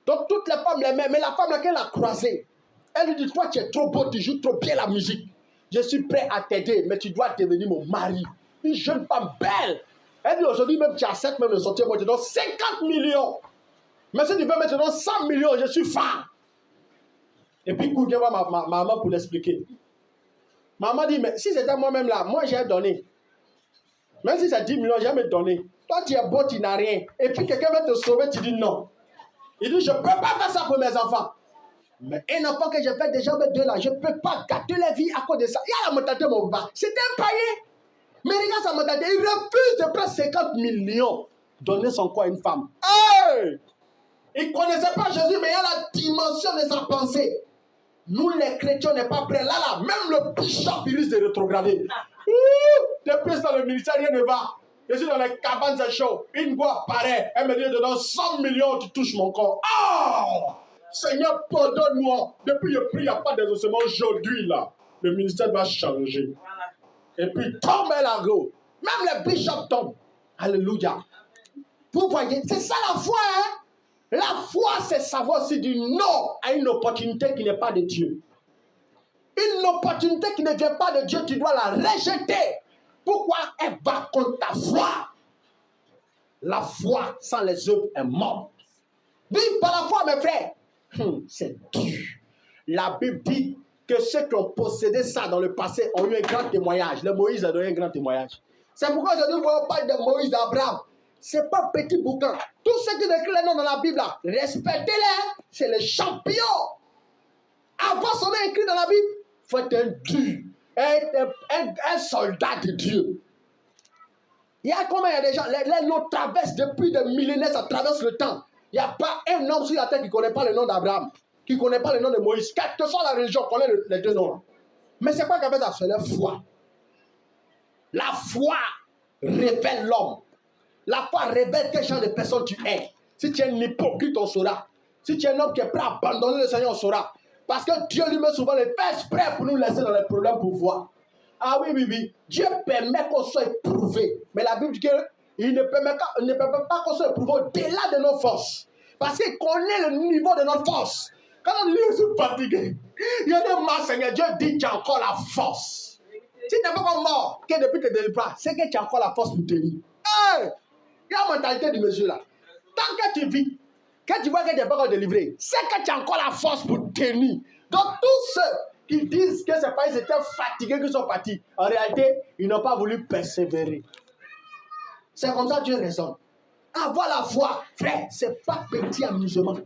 Donc, toutes les femmes l'aimaient, mais la femme laquelle a croisé, elle lui dit, toi, tu es trop beau, tu joues trop bien la musique. Je suis prêt à t'aider, mais tu dois devenir mon mari. Une jeune femme belle. Elle dit, aujourd'hui, même tu acceptes même de sortir, moi, je te donne 50 millions. Mais si tu veux mettre dans 100 millions, je suis fan. Et puis, écoute, viens voir ma maman pour l'expliquer. Maman dit, mais si c'était moi-même là, moi, j'ai donné. Même si c'est 10 millions, j'ai me donné. Toi, tu es beau, tu n'as rien. Et puis, quelqu'un va te sauver, tu dis non. Il dit, je ne peux pas faire ça pour mes enfants. Mais un enfant que j'ai fait déjà avec 2 là, je ne peux pas gâter la vie à cause de ça. Il y a la mentalité, mon papa. C'était un païen. Mais regarde sa mentalité. Il refuse de prendre 50 millions. Donner son corps à une femme. Hey! Il ne connaissait pas Jésus, mais il y a la dimension de sa pensée. Nous, les chrétiens, on n'est pas prêts. Là, même le bishop, il risque de rétrograder. Depuis dans le ministère, rien ne va. Je suis dans les cabanes, c'est chaud. Une voix apparaît. Elle me dit, je donne 100 millions, tu touches mon corps. Oh! Seigneur, pardonne-moi. Depuis le prix, il n'y a pas d'exaucement aujourd'hui, là. Le ministère va changer. Voilà. Et puis, tombe la go. Même les bishops tombent. Alléluia. Vous voyez, c'est ça la foi, hein? La foi, c'est savoir si dire non à une opportunité qui n'est pas de Dieu. Une opportunité qui ne vient pas de Dieu, tu dois la rejeter. Pourquoi? Elle va contre ta foi. La foi sans les œuvres est morte. Vive par la foi, mes frères. C'est dur. La Bible dit que ceux qui ont possédé ça dans le passé ont eu un grand témoignage. Le Moïse a donné un grand témoignage. C'est pourquoi aujourd'hui, on parle de Moïse, d'Abraham. Ce n'est pas un petit bouquin. Tous ceux qui écrivent les noms dans la Bible, respectez-les. C'est les champions. Avoir son nom écrit dans la Bible, il faut être un dur, un soldat de Dieu. Il y a combien il y a des gens, les noms traversent depuis des millénaires, ça traverse le temps. Il n'y a pas un homme sur la terre qui ne connaît pas le nom d'Abraham, qui ne connaît pas le nom de Moïse. Quelle que soit la religion, on connaît les 2 noms. Mais c'est quoi qu'avec ça? C'est la foi. La foi révèle l'homme. La foi révèle quel genre de personne tu es. Si tu es un hypocrite, on saura. Si tu es un homme qui est prêt à abandonner le Seigneur, on saura. Parce que Dieu lui-même souvent le fait exprès pour nous laisser dans les problèmes pour voir. Ah oui. Dieu permet qu'on soit éprouvé. Mais la Bible dit qu'il ne permet pas qu'on soit éprouvé au-delà de nos forces. Parce qu'il connaît le niveau de notre force. Quand on dit je suis fatigué, il y a des morts, Seigneur. Dieu dit tu as encore la force. Si tu n'es pas encore mort, que depuis que tu ne pas, c'est que tu as encore la force pour tenir. Hey! Il y a la mentalité du monsieur là. Tant que tu vis, quand tu vois que tu n'es pas encore délivré, c'est que tu as encore la force pour tenir. Donc tous ceux qui disent que c'est pas ils étaient fatigués qu'ils sont partis, en réalité, ils n'ont pas voulu persévérer. C'est comme ça que Dieu raisonne. Avoir la foi, frère, c'est pas petit amusement.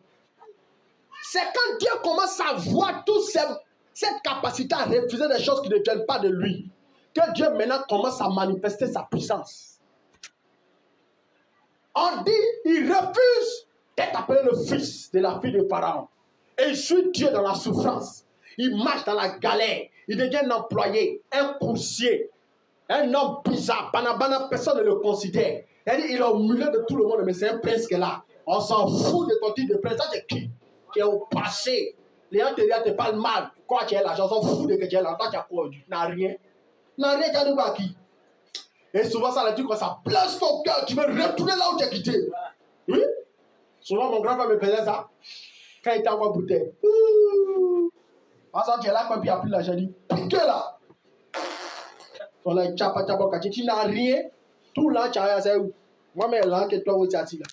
C'est quand Dieu commence à voir toute cette capacité à refuser des choses qui ne viennent pas de lui, que Dieu maintenant commence à manifester sa puissance. On dit, il refuse d'être appelé le fils de la fille de Pharaon. Et il suit Dieu dans la souffrance. Il marche dans la galère. Il devient un employé, un coursier, un homme bizarre. Banabana, personne ne le considère. Il est au milieu de tout le monde, mais c'est un prince qui est là. On s'en fout de ton titre de prince. Ça, c'est qui? Qui est au passé. Les gens te parlent mal. Quoi, tu es là? On s'en fout de que tu es là. Toi, tu as quoi? Tu n'as rien. Tu n'as rien, tu as de quoi qui? Et souvent, ça, les trucs, quand ça place ton cœur, tu veux retourner là où tu as quitté. Oui. Souvent, mon grand-père me faisait ça. Quand il était encore bouteille. Par exemple, tu es là, quand il a pris l'argent, il dit, piquez là. On a tchapa, tu n'as rien. Tout là, tu as rien, c'est où? Moi, mais là, que toi, où tu as dit là.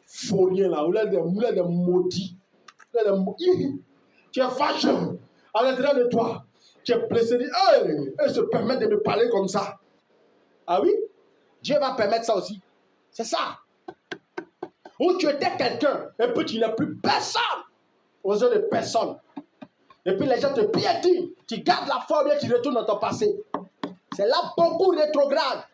Faut rien là. Où là, des maudits. Tu es fâché. À l'intérieur de toi, tu es blessé. Hey, elle se permet de me parler comme ça. Ah oui? Dieu va permettre ça aussi. C'est ça. Où tu étais quelqu'un, et puis tu n'es plus personne. Aux yeux de personne. Et puis les gens te piétinent. Tu gardes la forme et tu retournes dans ton passé. C'est là beaucoup rétrograde.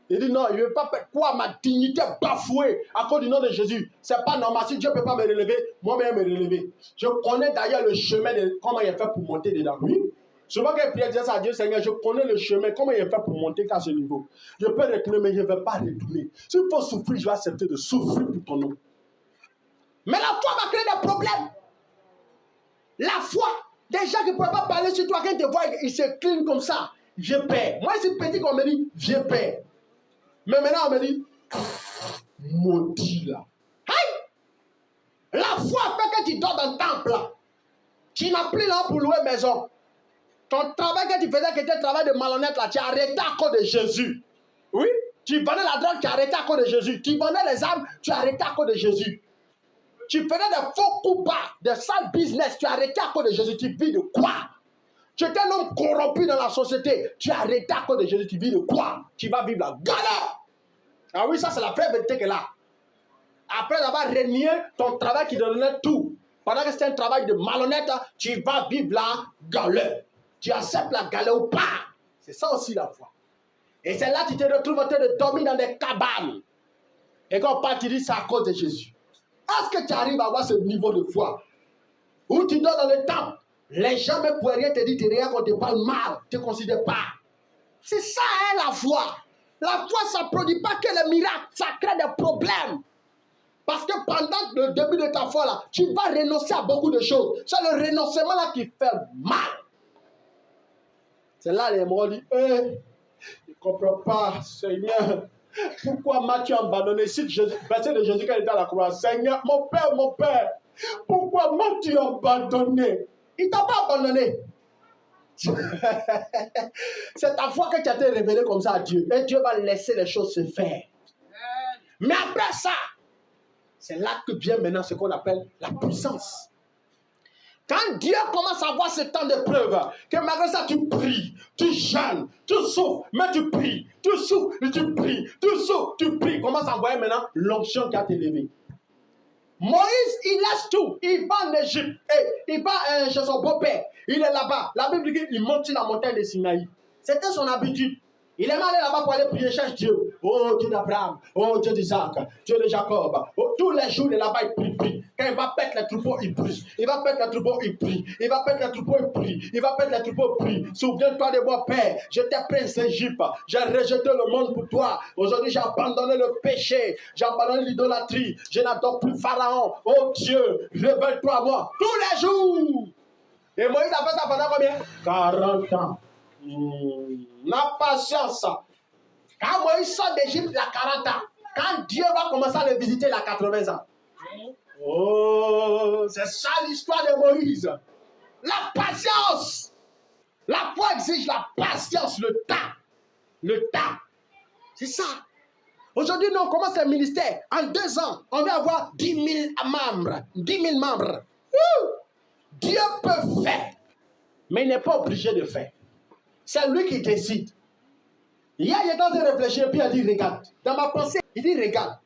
Il dit non, il ne veut pas faire quoi ma dignité bafouée à cause du nom de Jésus. C'est pas normal. Si Dieu ne peut pas me relever, moi-même me relever. Je connais d'ailleurs le chemin de comment il a fait pour monter dedans. Oui. Souvent quand il prie, ça à Dieu, Seigneur, je connais le chemin, comment il a fait pour monter à ce niveau. Je peux retourner, mais je ne vais pas retourner. S'il faut souffrir, je vais accepter de souffrir pour ton nom. Mais la foi va créer des problèmes. La foi, des gens qui ne pourraient pas parler sur toi, quand ils te voient, ils se clignent comme ça. Je paie. Moi, c'est petit qu'on me dit, je paie. Mais maintenant, on me dit, maudit là. Aïe! La foi fait que tu dors dans le temple là. Tu n'as plus là pour louer maison. Ton travail que tu faisais, qui était un travail de malhonnête là, tu as arrêté à cause de Jésus. Oui? Tu vendais la drogue, tu as arrêté à cause de Jésus. Tu vendais les armes, tu as arrêté à cause de Jésus. Tu faisais des faux coups bas, des sales business, tu as arrêté à cause de Jésus. Tu vis de quoi? Tu étais un homme corrompu dans la société. Tu as arrêté à cause de Jésus. Tu vis de quoi? Tu vas vivre la galère. Ah oui, ça c'est la vraie vérité qu'elle a. Après avoir renié ton travail qui te donnait tout, pendant que c'était un travail de malhonnête, tu vas vivre la galère. Tu acceptes la galère ou pas. C'est ça aussi la foi. Et c'est là que tu te retrouves en train de dormir dans des cabanes. Et quand on parle, tu dis c'est à cause de Jésus. Est-ce que tu arrives à avoir ce niveau de foi où tu dors dans le temple? Les gens ne pourraient rien te dire, tu rien qu'on te parle mal, tu ne te considères pas. C'est ça, hein, la foi. La foi, ça ne produit pas que les miracles, ça crée des problèmes. Parce que pendant le début de ta foi, là, tu vas renoncer à beaucoup de choses. C'est le renoncement là qui fait mal. C'est là les morts disent, je ne comprends pas, Seigneur. Pourquoi m'as-tu abandonné? Si Jésus, verset de Jésus quand il était à la croix, Seigneur, mon Père, pourquoi m'as-tu abandonné? Il ne t'a pas abandonné. C'est ta foi que tu as été révélé comme ça à Dieu. Et Dieu va laisser les choses se faire. Mais après ça, c'est là que vient maintenant ce qu'on appelle la puissance. Quand Dieu commence à avoir ce temps de preuve, que malgré ça tu pries, tu jeûnes, tu souffres, mais tu pries, tu souffres, tu pries, tu souffres, tu pries. Commence à envoyer maintenant l'onction qui a t'élevé. Moïse, il laisse tout. Il va en Égypte. Et il va chez son beau-père. Il est là-bas. La Bible dit qu'il monte sur la montagne de Sinaï. C'était son habitude. Il aimait aller là-bas pour aller prier chez Dieu. Oh Dieu d'Abraham, oh Dieu d'Isaac, Dieu de Jacob. Oh, tous les jours, il est là-bas, il prie. Quand il va perdre les troupeaux, il prie. Il va perdre les troupeaux, il prie. Il va perdre les troupeaux, il prie. Il va perdre les troupeaux, il prie. Souviens-toi de moi, Père. Je t'ai pris Égypte. J'ai rejeté le monde pour toi. Aujourd'hui, j'ai abandonné le péché. J'ai abandonné l'idolâtrie. Je n'adore plus Pharaon. Oh Dieu, révèle-toi à moi tous les jours. Et Moïse a fait ça pendant combien? 40 ans. La patience. Quand Moïse sort d'Égypte, il a 40 ans. Quand Dieu va commencer à le visiter, il a 80 ans. Oh, c'est ça l'histoire de Moïse. La patience. La foi exige la patience, le temps. Le temps. C'est ça. Aujourd'hui, nous, on commence un ministère. En 2 ans, on va avoir 10 000 membres. 10 000 membres. Dieu peut faire. Mais il n'est pas obligé de faire. C'est lui qui décide. Hier, il est en train de réfléchir, puis il a dit, regarde. Dans ma pensée, il dit, regarde.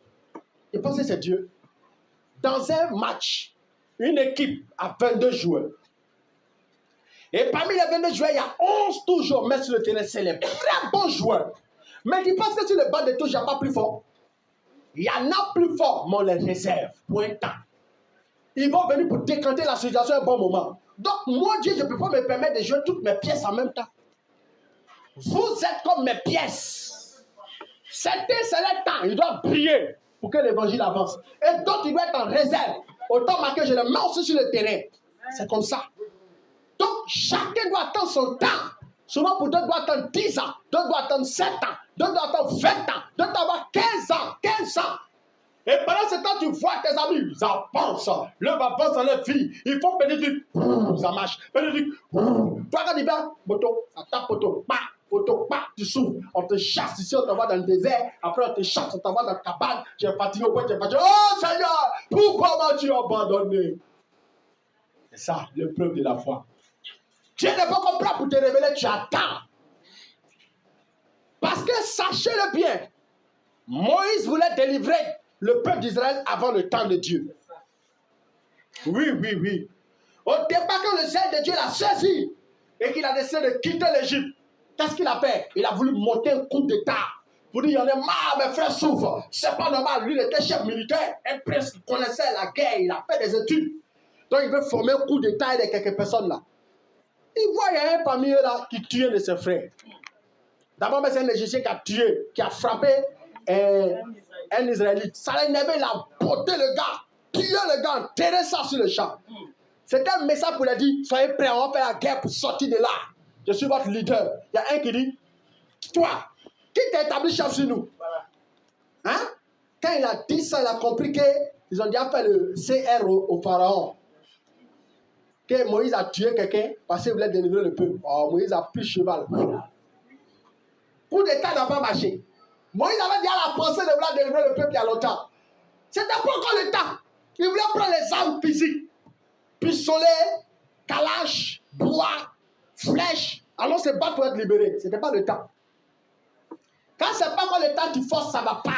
Je pense que c'est Dieu. Dans un match, une équipe a 22 joueurs. Et parmi les 22 joueurs, il y a 11 toujours, mais sur le terrain, c'est les très bons joueurs. Mais tu penses que sur le banc de touche, il n'y a pas plus fort? Il y en a plus fort, mais on les réserve pour un temps. Ils vont venir pour décanter la situation à un bon moment. Donc, moi, Dieu, je ne peux pas me permettre de jouer toutes mes pièces en même temps. Vous êtes comme mes pièces. Certains, c'est le temps. Ils doivent briller pour que l'évangile avance. Et d'autres, ils doivent être en réserve. Autant que je les mets aussi sur le terrain. C'est comme ça. Donc, chacun doit attendre son temps. Souvent pour d'autres doit attendre 10 ans, d'autres doit attendre 7 ans, d'autres doit attendre 20 ans, d'autres doit avoir 15 ans, 15 ans. Et pendant ce temps, tu vois tes amis, ils avancent. Le avance dans leur vie. Ils font bénédic. Ça marche. Bénédic. Toi, quand tu vas, moto, ça tape moto. Tu souffres. On te chasse ici, on t'envoie dans le désert. Après, on te chasse, on t'envoie dans la cabane. Tu es fatigué au point, tu es fatigué. Oh Seigneur, pourquoi m'as-tu abandonné? C'est ça, l'épreuve de la foi. Dieu n'est pas comme prêt pour te révéler, tu attends. Parce que sachez-le bien, Moïse voulait délivrer le peuple d'Israël avant le temps de Dieu. Oui. Au départ, quand le ciel de Dieu l'a saisi et qu'il a décidé de quitter l'Égypte, qu'est-ce qu'il a fait? Il a voulu monter un coup d'État. Pour dire, il y en a marre, mes frères souffrent. C'est pas normal. Lui, il était chef militaire, un prince qui connaissait la guerre, il a fait des études. Donc, il veut former un coup d'État de quelques personnes là. Il voit, il y a un parmi eux là qui tue un de ses frères. D'abord, c'est un Égyptien qui a tué, qui a frappé un Israélite. Ça l'a énervé, il a botté le gars, tué le gars, enterré ça sur le champ. C'était un message pour lui dire, soyez prêts, on va faire la guerre pour sortir de là. Je suis votre leader. Il y a un qui dit, toi, qui t'a établi chef sur nous? Hein? Quand il a dit ça, il a compris qu'ils ont déjà fait le CR au pharaon. Que Moïse a tué quelqu'un parce qu'il voulait délivrer le peuple. Oh, Moïse a pris cheval. Coup d'État n'a pas marché. Moïse avait déjà la pensée de vouloir délivrer le peuple il y a longtemps. C'était pas encore le temps. Il voulait prendre les armes physiques. Pistolet, calache, bois, flèche. Alors se battre pour être libéré. Ce n'était pas le temps. Quand ce n'est pas encore le temps, tu forces, ça ne va pas.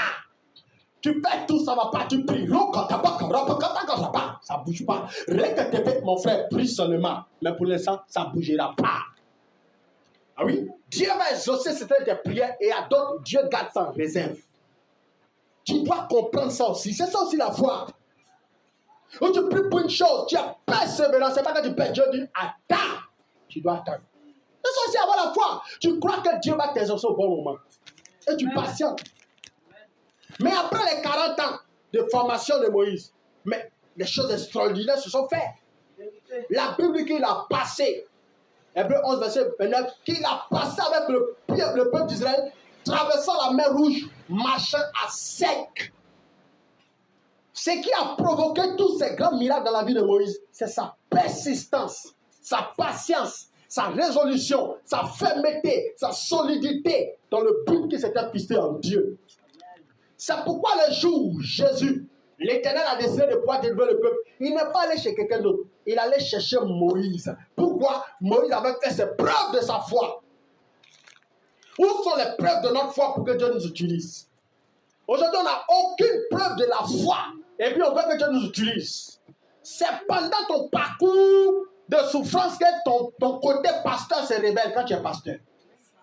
Tu fais tout, ça ne va pas. Tu pries. Ça ne bouge pas. Rien que tu fais, mon frère, prie seulement. Mais pour l'instant, ça ne bougera pas. Ah oui? Dieu va exaucer certaines des prières et à d'autres, Dieu garde ça en réserve. Tu dois comprendre ça aussi. C'est ça aussi la foi. Quand tu pries pour une chose, tu as persévérance. C'est pas que tu perds. Dieu dit, attends. Tu dois attendre. C'est ça aussi avoir la foi. Tu crois que Dieu va t'exaucer au bon moment. Et tu patientes. Mais après les 40 ans de formation de Moïse, mais les choses extraordinaires se sont faites. La Bible qu'il a passé, Hébreux 11, verset 29, qu'il a passé avec le peuple d'Israël, traversant la mer Rouge, marchant à sec. Ce qui a provoqué tous ces grands miracles dans la vie de Moïse, c'est sa persistance, sa patience, sa résolution, sa fermeté, sa solidité dans le but qui s'était pisté en Dieu. C'est pourquoi le jour où Jésus, l'Éternel a décidé de pouvoir délivrer le peuple, il n'est pas allé chez quelqu'un d'autre. Il allait chercher Moïse. Pourquoi? Moïse avait fait ses preuves de sa foi. Où sont les preuves de notre foi pour que Dieu nous utilise? Aujourd'hui, on n'a aucune preuve de la foi. Et puis on veut que Dieu nous utilise. C'est pendant ton parcours de souffrance que ton côté pasteur se révèle quand tu es pasteur.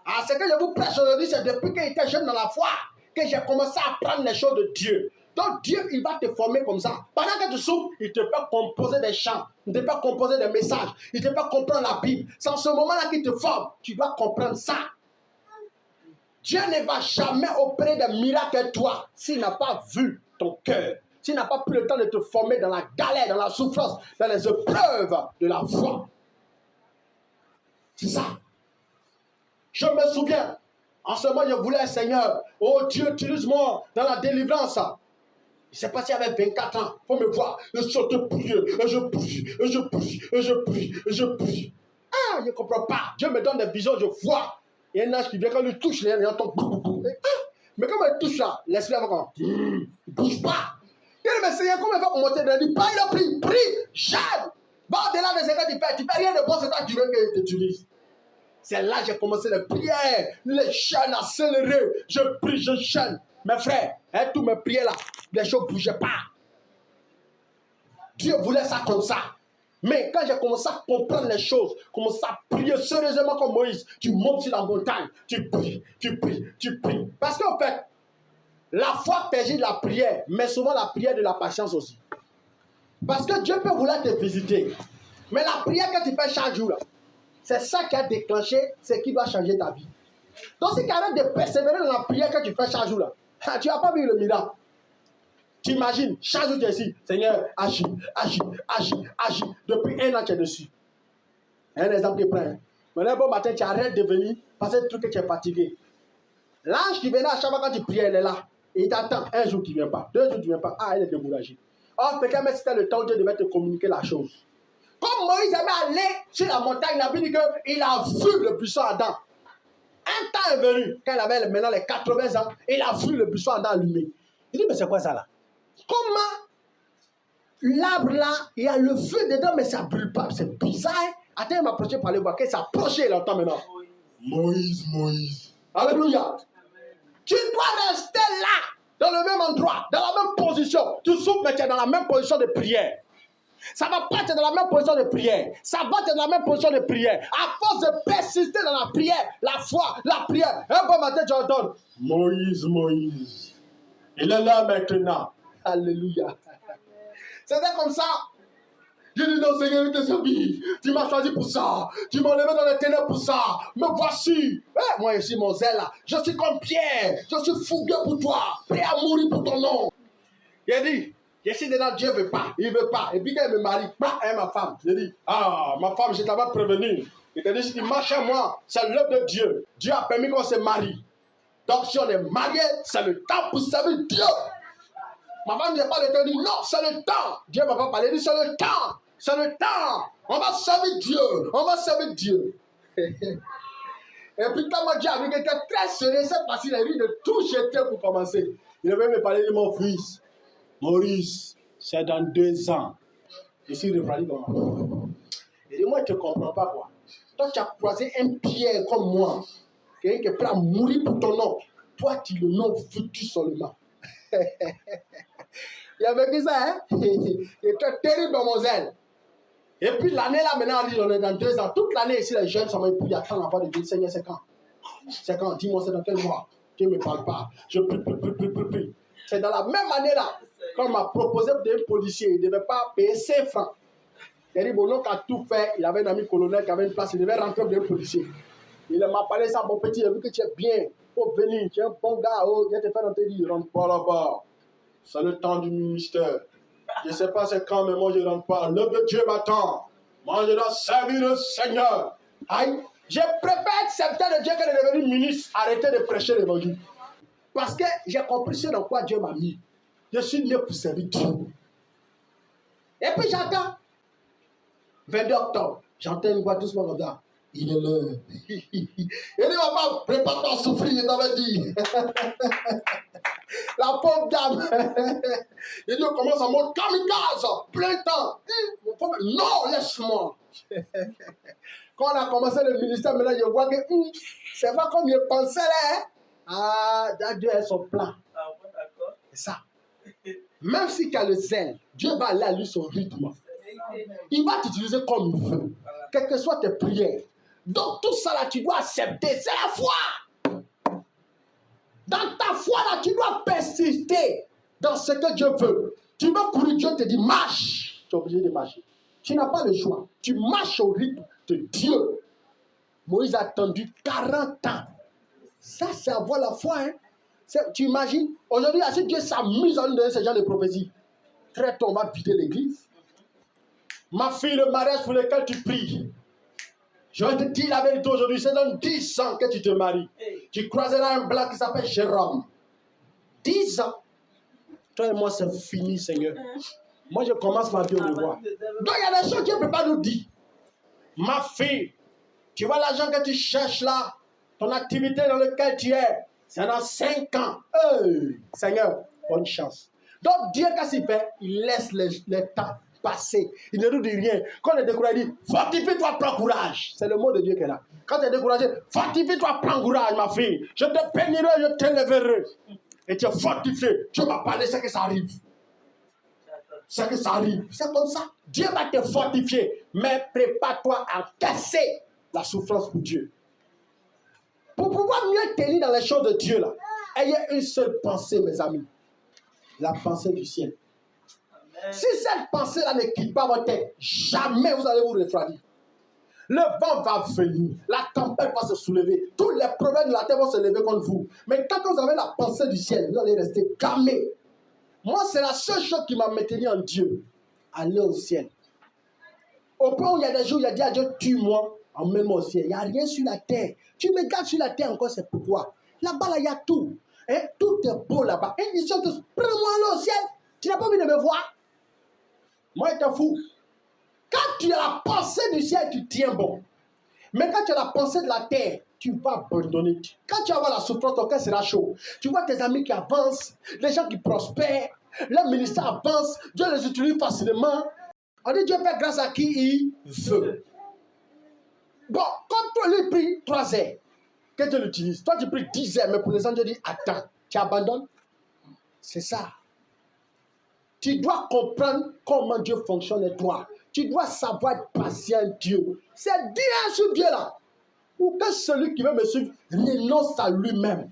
Alors, ce que je vous prêche aujourd'hui, c'est depuis que j'étais jeune dans la foi que j'ai commencé à apprendre les choses de Dieu. Donc Dieu, il va te former comme ça. Pendant que tu souffres, il te fait composer des chants, il te fait composer des messages, il te fait comprendre la Bible. C'est en ce moment-là qu'il te forme. Tu dois comprendre ça. Dieu ne va jamais opérer des miracles à toi s'il n'a pas vu ton cœur, s'il n'a pas pris le temps de te former dans la galère, dans la souffrance, dans les épreuves de la foi. C'est ça. Je me souviens, en ce moment, je voulais, Seigneur, oh Dieu, utilise-moi dans la délivrance. Il s'est passé avec 24 ans. Il faut me voir. Je saute de prier. Et je prie. Et je prie. Et je prie. Et je prie. Ah, je ne comprends pas. Dieu me donne des visions, je vois. Il y a un ange qui vient, quand il touche, il entend. Mais quand il touche là, l'esprit va comme. Il ne bouge pas. Il dit, mais Seigneur, comment il va monter dans lui? Pas, il a pris. Prie. J'aime. Va au-delà de ce que tu fais. Tu ne fais rien de bon, c'est toi qui veux qu'il t'utilise. C'est là que j'ai commencé les prières, les chaînes accélérées. Je prie, je chaîne. Mes frères, tous mes prières là, les choses ne bougeaient pas. Dieu voulait ça comme ça. Mais quand j'ai commencé à comprendre les choses, commencé à prier sérieusement comme Moïse, tu montes sur la montagne, tu pries, tu pries, tu pries. Parce qu'en fait, la foi t'agit de la prière, mais souvent la prière de la patience aussi. Parce que Dieu peut vouloir te visiter. Mais la prière que tu fais chaque jour là, c'est ça qui a déclenché ce qui doit changer ta vie. Donc, si tu arrêtes de persévérer dans la prière que tu fais chaque jour, là, tu n'as pas vu le miracle. Tu imagines, chaque jour tu es ici, Seigneur, agis, agis, agis, agis. Depuis 1 an, tu es dessus. Un exemple qui prend. Maintenant, bon matin, tu arrêtes de venir parce que tu es fatigué. L'ange qui venait à chaque fois quand tu priais, il est là. Et il t'attend. Un jour, tu ne viens pas. 2 jours, tu ne viens pas. Ah, il est découragé. Or, peut-être même si c'était le temps où Dieu devait te communiquer la chose. Comme Moïse avait allé sur la montagne, il a dit qu'il a vu le buisson Adam. Un temps est venu, quand il avait maintenant les 80 ans, il a vu le buisson Adam allumé. Il dit, mais c'est quoi ça là? Comment l'arbre là, il y a le feu dedans, mais ça ne brûle pas. C'est bizarre. Attends, il m'a approché par le bois. Qu'il s'approchait, il entend maintenant. Moïse, Moïse. Alléluia. Tu dois rester là, dans le même endroit, dans la même position. Tu souffres, mais tu es dans la même position de prière. Ça va pas être dans la même position de prière. Ça va être dans la même position de prière. À force de persister dans la prière, la foi, la prière. Un bon matin, tu entends Moïse, Moïse. Il est là maintenant. Alléluia. C'était comme ça. Je dis non, Seigneur, je te servi. Tu m'as choisi pour ça. Tu m'as enlevé dans les ténèbres pour ça. Me voici. Moi, je suis mon zèle là. Je suis comme Pierre. Je suis fougueux pour toi. Prêt à mourir pour ton nom. Il a dit, je suis dedans, Dieu ne veut pas. Il ne veut pas. Et puis quand il me marie, elle ma femme. Je dis, ma femme, je t'avais prévenu. Il t'a dit, si tu marches à moi, c'est l'œuvre de Dieu. Dieu a permis qu'on se marie. Donc si on est marié, c'est le temps pour servir Dieu. Ma femme n'a pas le temps de dire, non, c'est le temps. Dieu ne m'a pas parlé, il dit, c'est le temps. C'est le temps. On va servir Dieu. On va servir Dieu. Et puis quand moi, Dieu avait été très sérieux, c'est parce qu'il a dit de tout jeter pour commencer. Il avait me parlé de mon fils. Maurice, c'est dans 2 ans. Je suis refroidi comme moi. Il dit, moi, je ne te comprends pas quoi. Toi, tu as croisé un Pierre comme moi. Quelqu'un qui est prêt à mourir pour ton nom. Toi, tu le nom futur seulement. Il avait dit ça, hein? Il était terrible dans mon zèle. Et puis l'année là, maintenant, on est dans 2 ans. Toute l'année ici, les jeunes sont même plus attendre la voix de Dieu. Seigneur, c'est quand? C'est quand? Dis-moi, c'est dans quel mois? Dieu ne me parle pas. Je prie. C'est dans la même année là, quand on m'a proposé d'un policier, il ne devait pas payer 5 francs. Il a dit, bon, donc, a tout fait. Il avait un ami colonel qui avait une place, il devait rentrer d'un policier. Il m'a parlé ça, mon petit, il a vu que tu es bien. Faut venir, tu es un bon gars, oh, viens te faire rentrer, il ne rentre pas là-bas. C'est le temps du ministère. Je ne sais pas c'est quand, mais moi je ne rentre pas. L'œuvre de Dieu m'attend. Moi je dois servir le Seigneur. Aïe, je préfère être serviteur de Dieu que de devenir ministre. Arrêtez de prêcher l'évangile. Parce que j'ai compris ce dans quoi Dieu m'a mis. Je suis né pour servir Dieu. Et puis j'attends. 22 octobre, j'entends une voix doucement comme ça. Il est l'heure. Il dit, maman, prépare-toi à souffrir, je t'avais dit. La pauvre dame. Il dit, on commence à monter kamikaze, plein temps. Non, laisse-moi. Quand on a commencé le ministère, maintenant, je vois que c'est pas comme je pensais là. Ah, Dieu a son plan. C'est ça. Même si tu as le zèle, Dieu va aller à lui son rythme. Il va t'utiliser comme il veut. Quelles que soient tes prières. Donc tout ça là, tu dois accepter. C'est la foi. Dans ta foi là, tu dois persister dans ce que Dieu veut. Tu veux courir, Dieu te dit marche. Tu es obligé de marcher. Tu n'as pas le choix. Tu marches au rythme de Dieu. Moïse a attendu 40 ans. Ça, c'est avoir la foi. Hein? Tu imagines, aujourd'hui, si Dieu s'amuse à nous donner ce genre de prophéties, très tôt, on va vider l'église. Ma fille, le mariage pour lequel tu pries, je vais te dire la vérité aujourd'hui, c'est dans 10 ans que tu te maries. Tu croiseras un blanc qui s'appelle Jérôme. 10 ans. Toi et moi, c'est fini, Seigneur. Moi, je commence ma vie au revoir. Donc, il y a des choses que Dieu ne peut pas nous dire. Ma fille, tu vois l'argent que tu cherches là, ton activité dans laquelle tu es, c'est dans 5 ans. Hey, Seigneur, bonne chance. Donc, Dieu, qu'est-ce qu'il fait? Il laisse les temps passer. Il ne nous dit rien. Quand on est découragé, il dit, fortifie-toi, prends courage. C'est le mot de Dieu qui est là. Quand tu es découragé, fortifie-toi, prends courage, ma fille. Je te bénirai, je t'élèverai. Et tu es fortifié. Dieu m'a parlé, c'est que ça arrive. C'est que ça arrive. C'est comme ça. Dieu va te fortifier. Mais prépare-toi à casser la souffrance pour Dieu. Pour pouvoir mieux tenir dans les choses de Dieu, là, ayez une seule pensée, mes amis. La pensée du ciel. Amen. Si cette pensée-là ne quitte pas votre tête, jamais vous allez vous refroidir. Le vent va venir, la tempête va se soulever, tous les problèmes de la terre vont se lever contre vous. Mais quand vous avez la pensée du ciel, vous allez rester calmé. Moi, c'est la seule chose qui m'a maintenu en Dieu. Aller au ciel. Au point où il y a des jours, il a dit à Dieu, tue-moi, emmène-moi au ciel. Il n'y a rien sur la terre. Tu me gardes sur la terre encore, c'est pourquoi. Là-bas, là, il y a tout. Hein? Tout est beau là-bas. Et ils sont tous, prends-moi là au ciel. Tu n'as pas envie de me voir. Moi, je t'en fous. Quand tu as la pensée du ciel, tu tiens bon. Mais quand tu as la pensée de la terre, tu vas abandonner. Quand tu vas voir la souffrance, ton cœur sera chaud. Tu vois tes amis qui avancent, les gens qui prospèrent, leur ministère avance, Dieu les utilise facilement. On dit Dieu fait grâce à qui il veut. Bon, quand toi lui prie 3 heures, que Dieu l'utilise. Toi tu pries 10 heures, mais pour les gens, Dieu dit attends, tu abandonnes. C'est ça. Tu dois comprendre comment Dieu fonctionne et toi. Tu dois savoir être patient, Dieu. C'est dire ce Dieu-là. Ou que celui qui veut me suivre renonce à lui-même.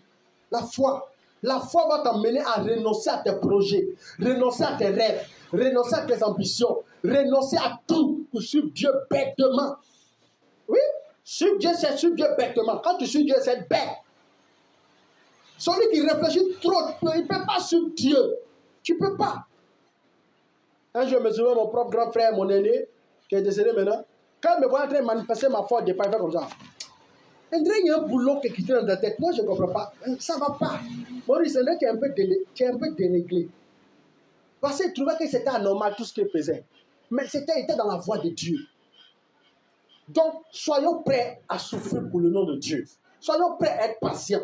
La foi va t'amener à renoncer à tes projets, renoncer à tes rêves, renoncer à tes ambitions, renoncer à tout pour suivre Dieu bêtement. Oui, suivre Dieu, c'est suivre Dieu bêtement. Quand tu suis Dieu, c'est bête. Celui qui réfléchit trop, il ne peut pas suivre Dieu. Tu ne peux pas. Un jour, je me souviens, mon propre grand frère, mon aîné, qui est décédé maintenant, quand il me voit en train de manifester ma foi, il ne fait comme ça. Il y a un boulot qui est quitté dans ta tête. Moi, je ne comprends pas. Ça ne va pas. Maurice, tu es un peu déréglé. Parce qu'il trouvait que c'était anormal tout ce qu'il faisait. Mais il était dans la voie de Dieu. Donc, soyons prêts à souffrir pour le nom de Dieu. Soyons prêts à être patients.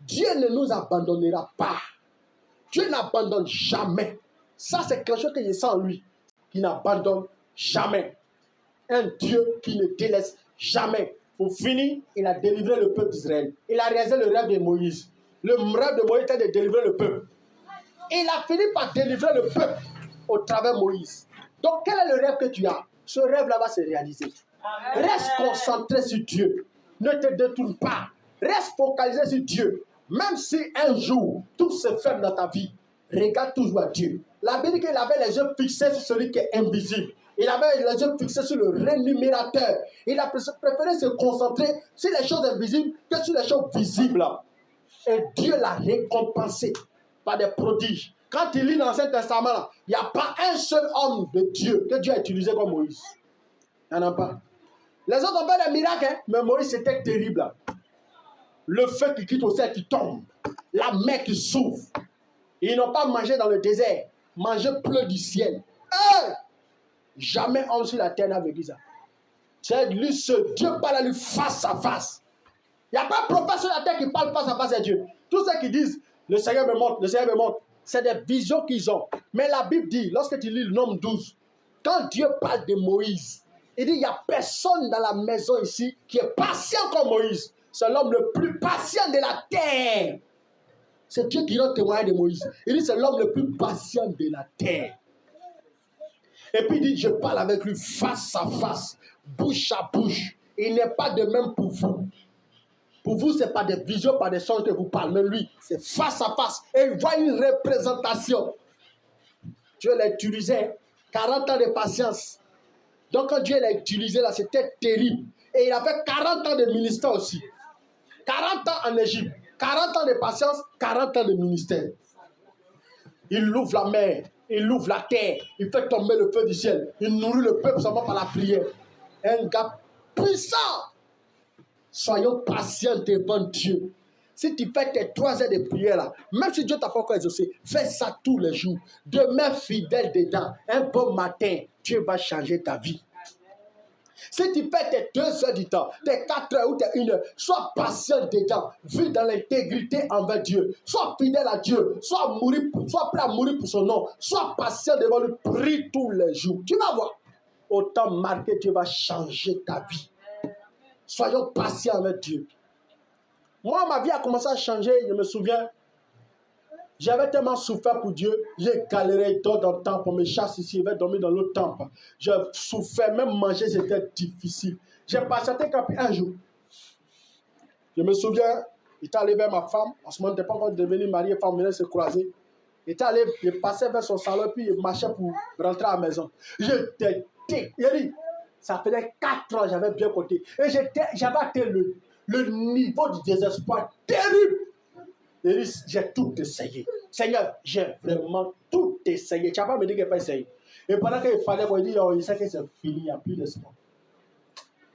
Dieu ne nous abandonnera pas. Dieu n'abandonne jamais. Ça, c'est quelque chose que je sens en lui, qui n'abandonne jamais. Un Dieu qui ne délaisse jamais. Pour finir, il a délivré le peuple d'Israël. Il a réalisé le rêve de Moïse. Le rêve de Moïse était de délivrer le peuple. Il a fini par délivrer le peuple au travers de Moïse. Donc, quel est le rêve que tu as? Ce rêve-là va se réaliser. Amen. Reste concentré sur Dieu. Ne te détourne pas. Reste focalisé sur Dieu. Même si un jour, tout se ferme dans ta vie, regarde toujours à Dieu. La Bible dit qu'il avait les yeux fixés sur celui qui est invisible. Il avait les yeux fixés sur le rémunérateur. Il a préféré se concentrer sur les choses invisibles que sur les choses visibles. Et Dieu l'a récompensé par des prodiges. Quand il lit dans l'Ancien Testament, il n'y a pas un seul homme de Dieu que Dieu a utilisé comme Moïse. Il n'y en a pas. Les autres ont fait des miracles, hein? Mais Moïse, c'était terrible. Le feu qui quitte au ciel, qui tombe. La mer qui s'ouvre. Ils n'ont pas mangé dans le désert. Manger pleut du ciel. Hey! Jamais homme sur la terre n'a vécu ça. C'est lui seul. Dieu parle à lui face à face. Il n'y a pas de prophète sur la terre qui parle face à face à Dieu. Tous ceux qui disent, le Seigneur me montre, le Seigneur me montre, c'est des visions qu'ils ont. Mais la Bible dit, lorsque tu lis le nombre 12, quand Dieu parle de Moïse, il dit, il n'y a personne dans la maison ici qui est patient comme Moïse. C'est l'homme le plus patient de la terre. C'est Dieu qui rend témoignage de Moïse. Il dit, c'est l'homme le plus patient de la terre. Et puis il dit, je parle avec lui face à face, bouche à bouche. Il n'est pas de même pour vous. Pour vous, ce n'est pas des visions, pas des songes que vous parlez. Mais lui, c'est face à face. Et il voit une représentation. Dieu l'a utilisé. 40 ans de patience. Donc quand Dieu l'a utilisé là, c'était terrible. Et il a fait 40 ans de ministère aussi. 40 ans en Égypte. 40 ans de patience, 40 ans de ministère. Il ouvre la mer. Il ouvre la terre, il fait tomber le feu du ciel. Il nourrit le peuple seulement par la prière. Un gars puissant. Soyons patients devant Dieu. Si tu fais tes 3 heures de prière là, même si Dieu t'a pas encore exaucé, fais ça tous les jours. Demeure fidèle dedans. Un bon matin, Dieu va changer ta vie. Si tu fais tes 2 heures du temps, tes 4 heures ou tes 1 heure, sois patient dedans, vis dans l'intégrité envers Dieu, sois fidèle à Dieu, sois prêt à mourir pour son nom, sois patient devant lui, prie tous les jours. Tu vas voir, autant marqué, Dieu va changer ta vie. Soyons patients avec Dieu. Moi, ma vie a commencé à changer, je me souviens. J'avais tellement souffert pour Dieu, j'ai galéré dans le temple, on me chasse ici, je vais dormir dans l'autre temple. Je souffrais, même manger, c'était difficile. J'ai patienté un jour. Je me souviens, il était allé vers ma femme, en ce moment, il n'était pas encore devenu marié, femme venait se croiser. Il était allé, il passait vers son salon, puis il marchait pour rentrer à la maison. J'étais dit, ça faisait 4 ans, j'avais bien compté. Et j'avais atteint le niveau du désespoir terrible. Et j'ai tout essayé. Seigneur, j'ai vraiment tout essayé. Tu n'as pas me dit qu'il n'a pas essayé. Et pendant qu'il parlait, il dit, oh, il sait que c'est fini, il n'y a plus d'espoir.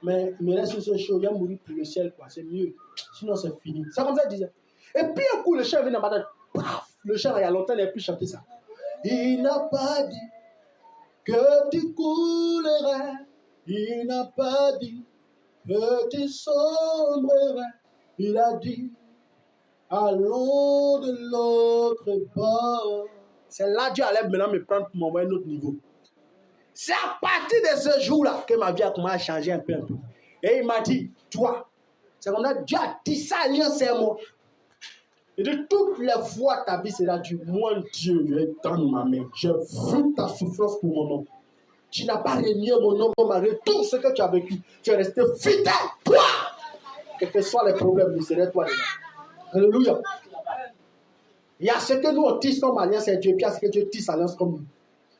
Mais il me reste ce chaud, il a mouru pour le ciel, quoi. C'est mieux. Sinon, c'est fini. C'est comme ça qu'il disait. Et puis, un coup, le chien vient dans ma tête. Paf! Le chien, il y a longtemps, il n'a plus chanté ça. Il n'a pas dit que tu coulerais. Il n'a pas dit que tu sombrerais. Il a dit, allons de l'autre bord. C'est là que Dieu allait maintenant me prendre pour m'envoyer à un autre niveau. C'est à partir de ce jour-là que ma vie a commencé à changer un peu. Et il m'a dit, toi, c'est comme ça, Dieu a dit ça, alliance c'est moi. Et de toutes les fois, ta vie sera dure. Moi, Dieu, je vais tendre ma main. J'ai vu ta souffrance pour mon nom. Tu n'as pas renié mon nom, malgré tout ce que tu as vécu. Tu es resté fidèle, toi. Quels que soient les problèmes, je serai toi dedans. Alléluia. Il y a ce que nous on tisse comme alliance avec Dieu, puis il y a ce que Dieu tisse alliance comme nous.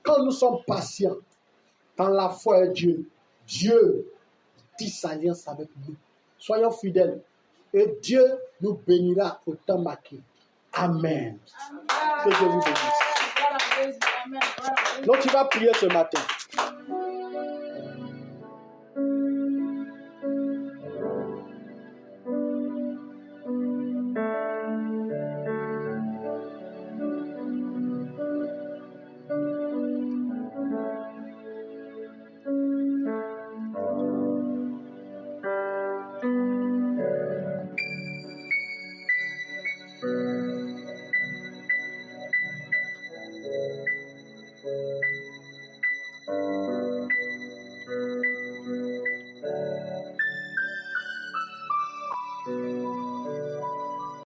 Quand nous sommes patients dans la foi avec Dieu, Dieu tisse alliance avec nous. Soyons fidèles. Et Dieu nous bénira au temps marqué. Amen. Que Dieu vous bénisse. Donc tu vas prier ce matin.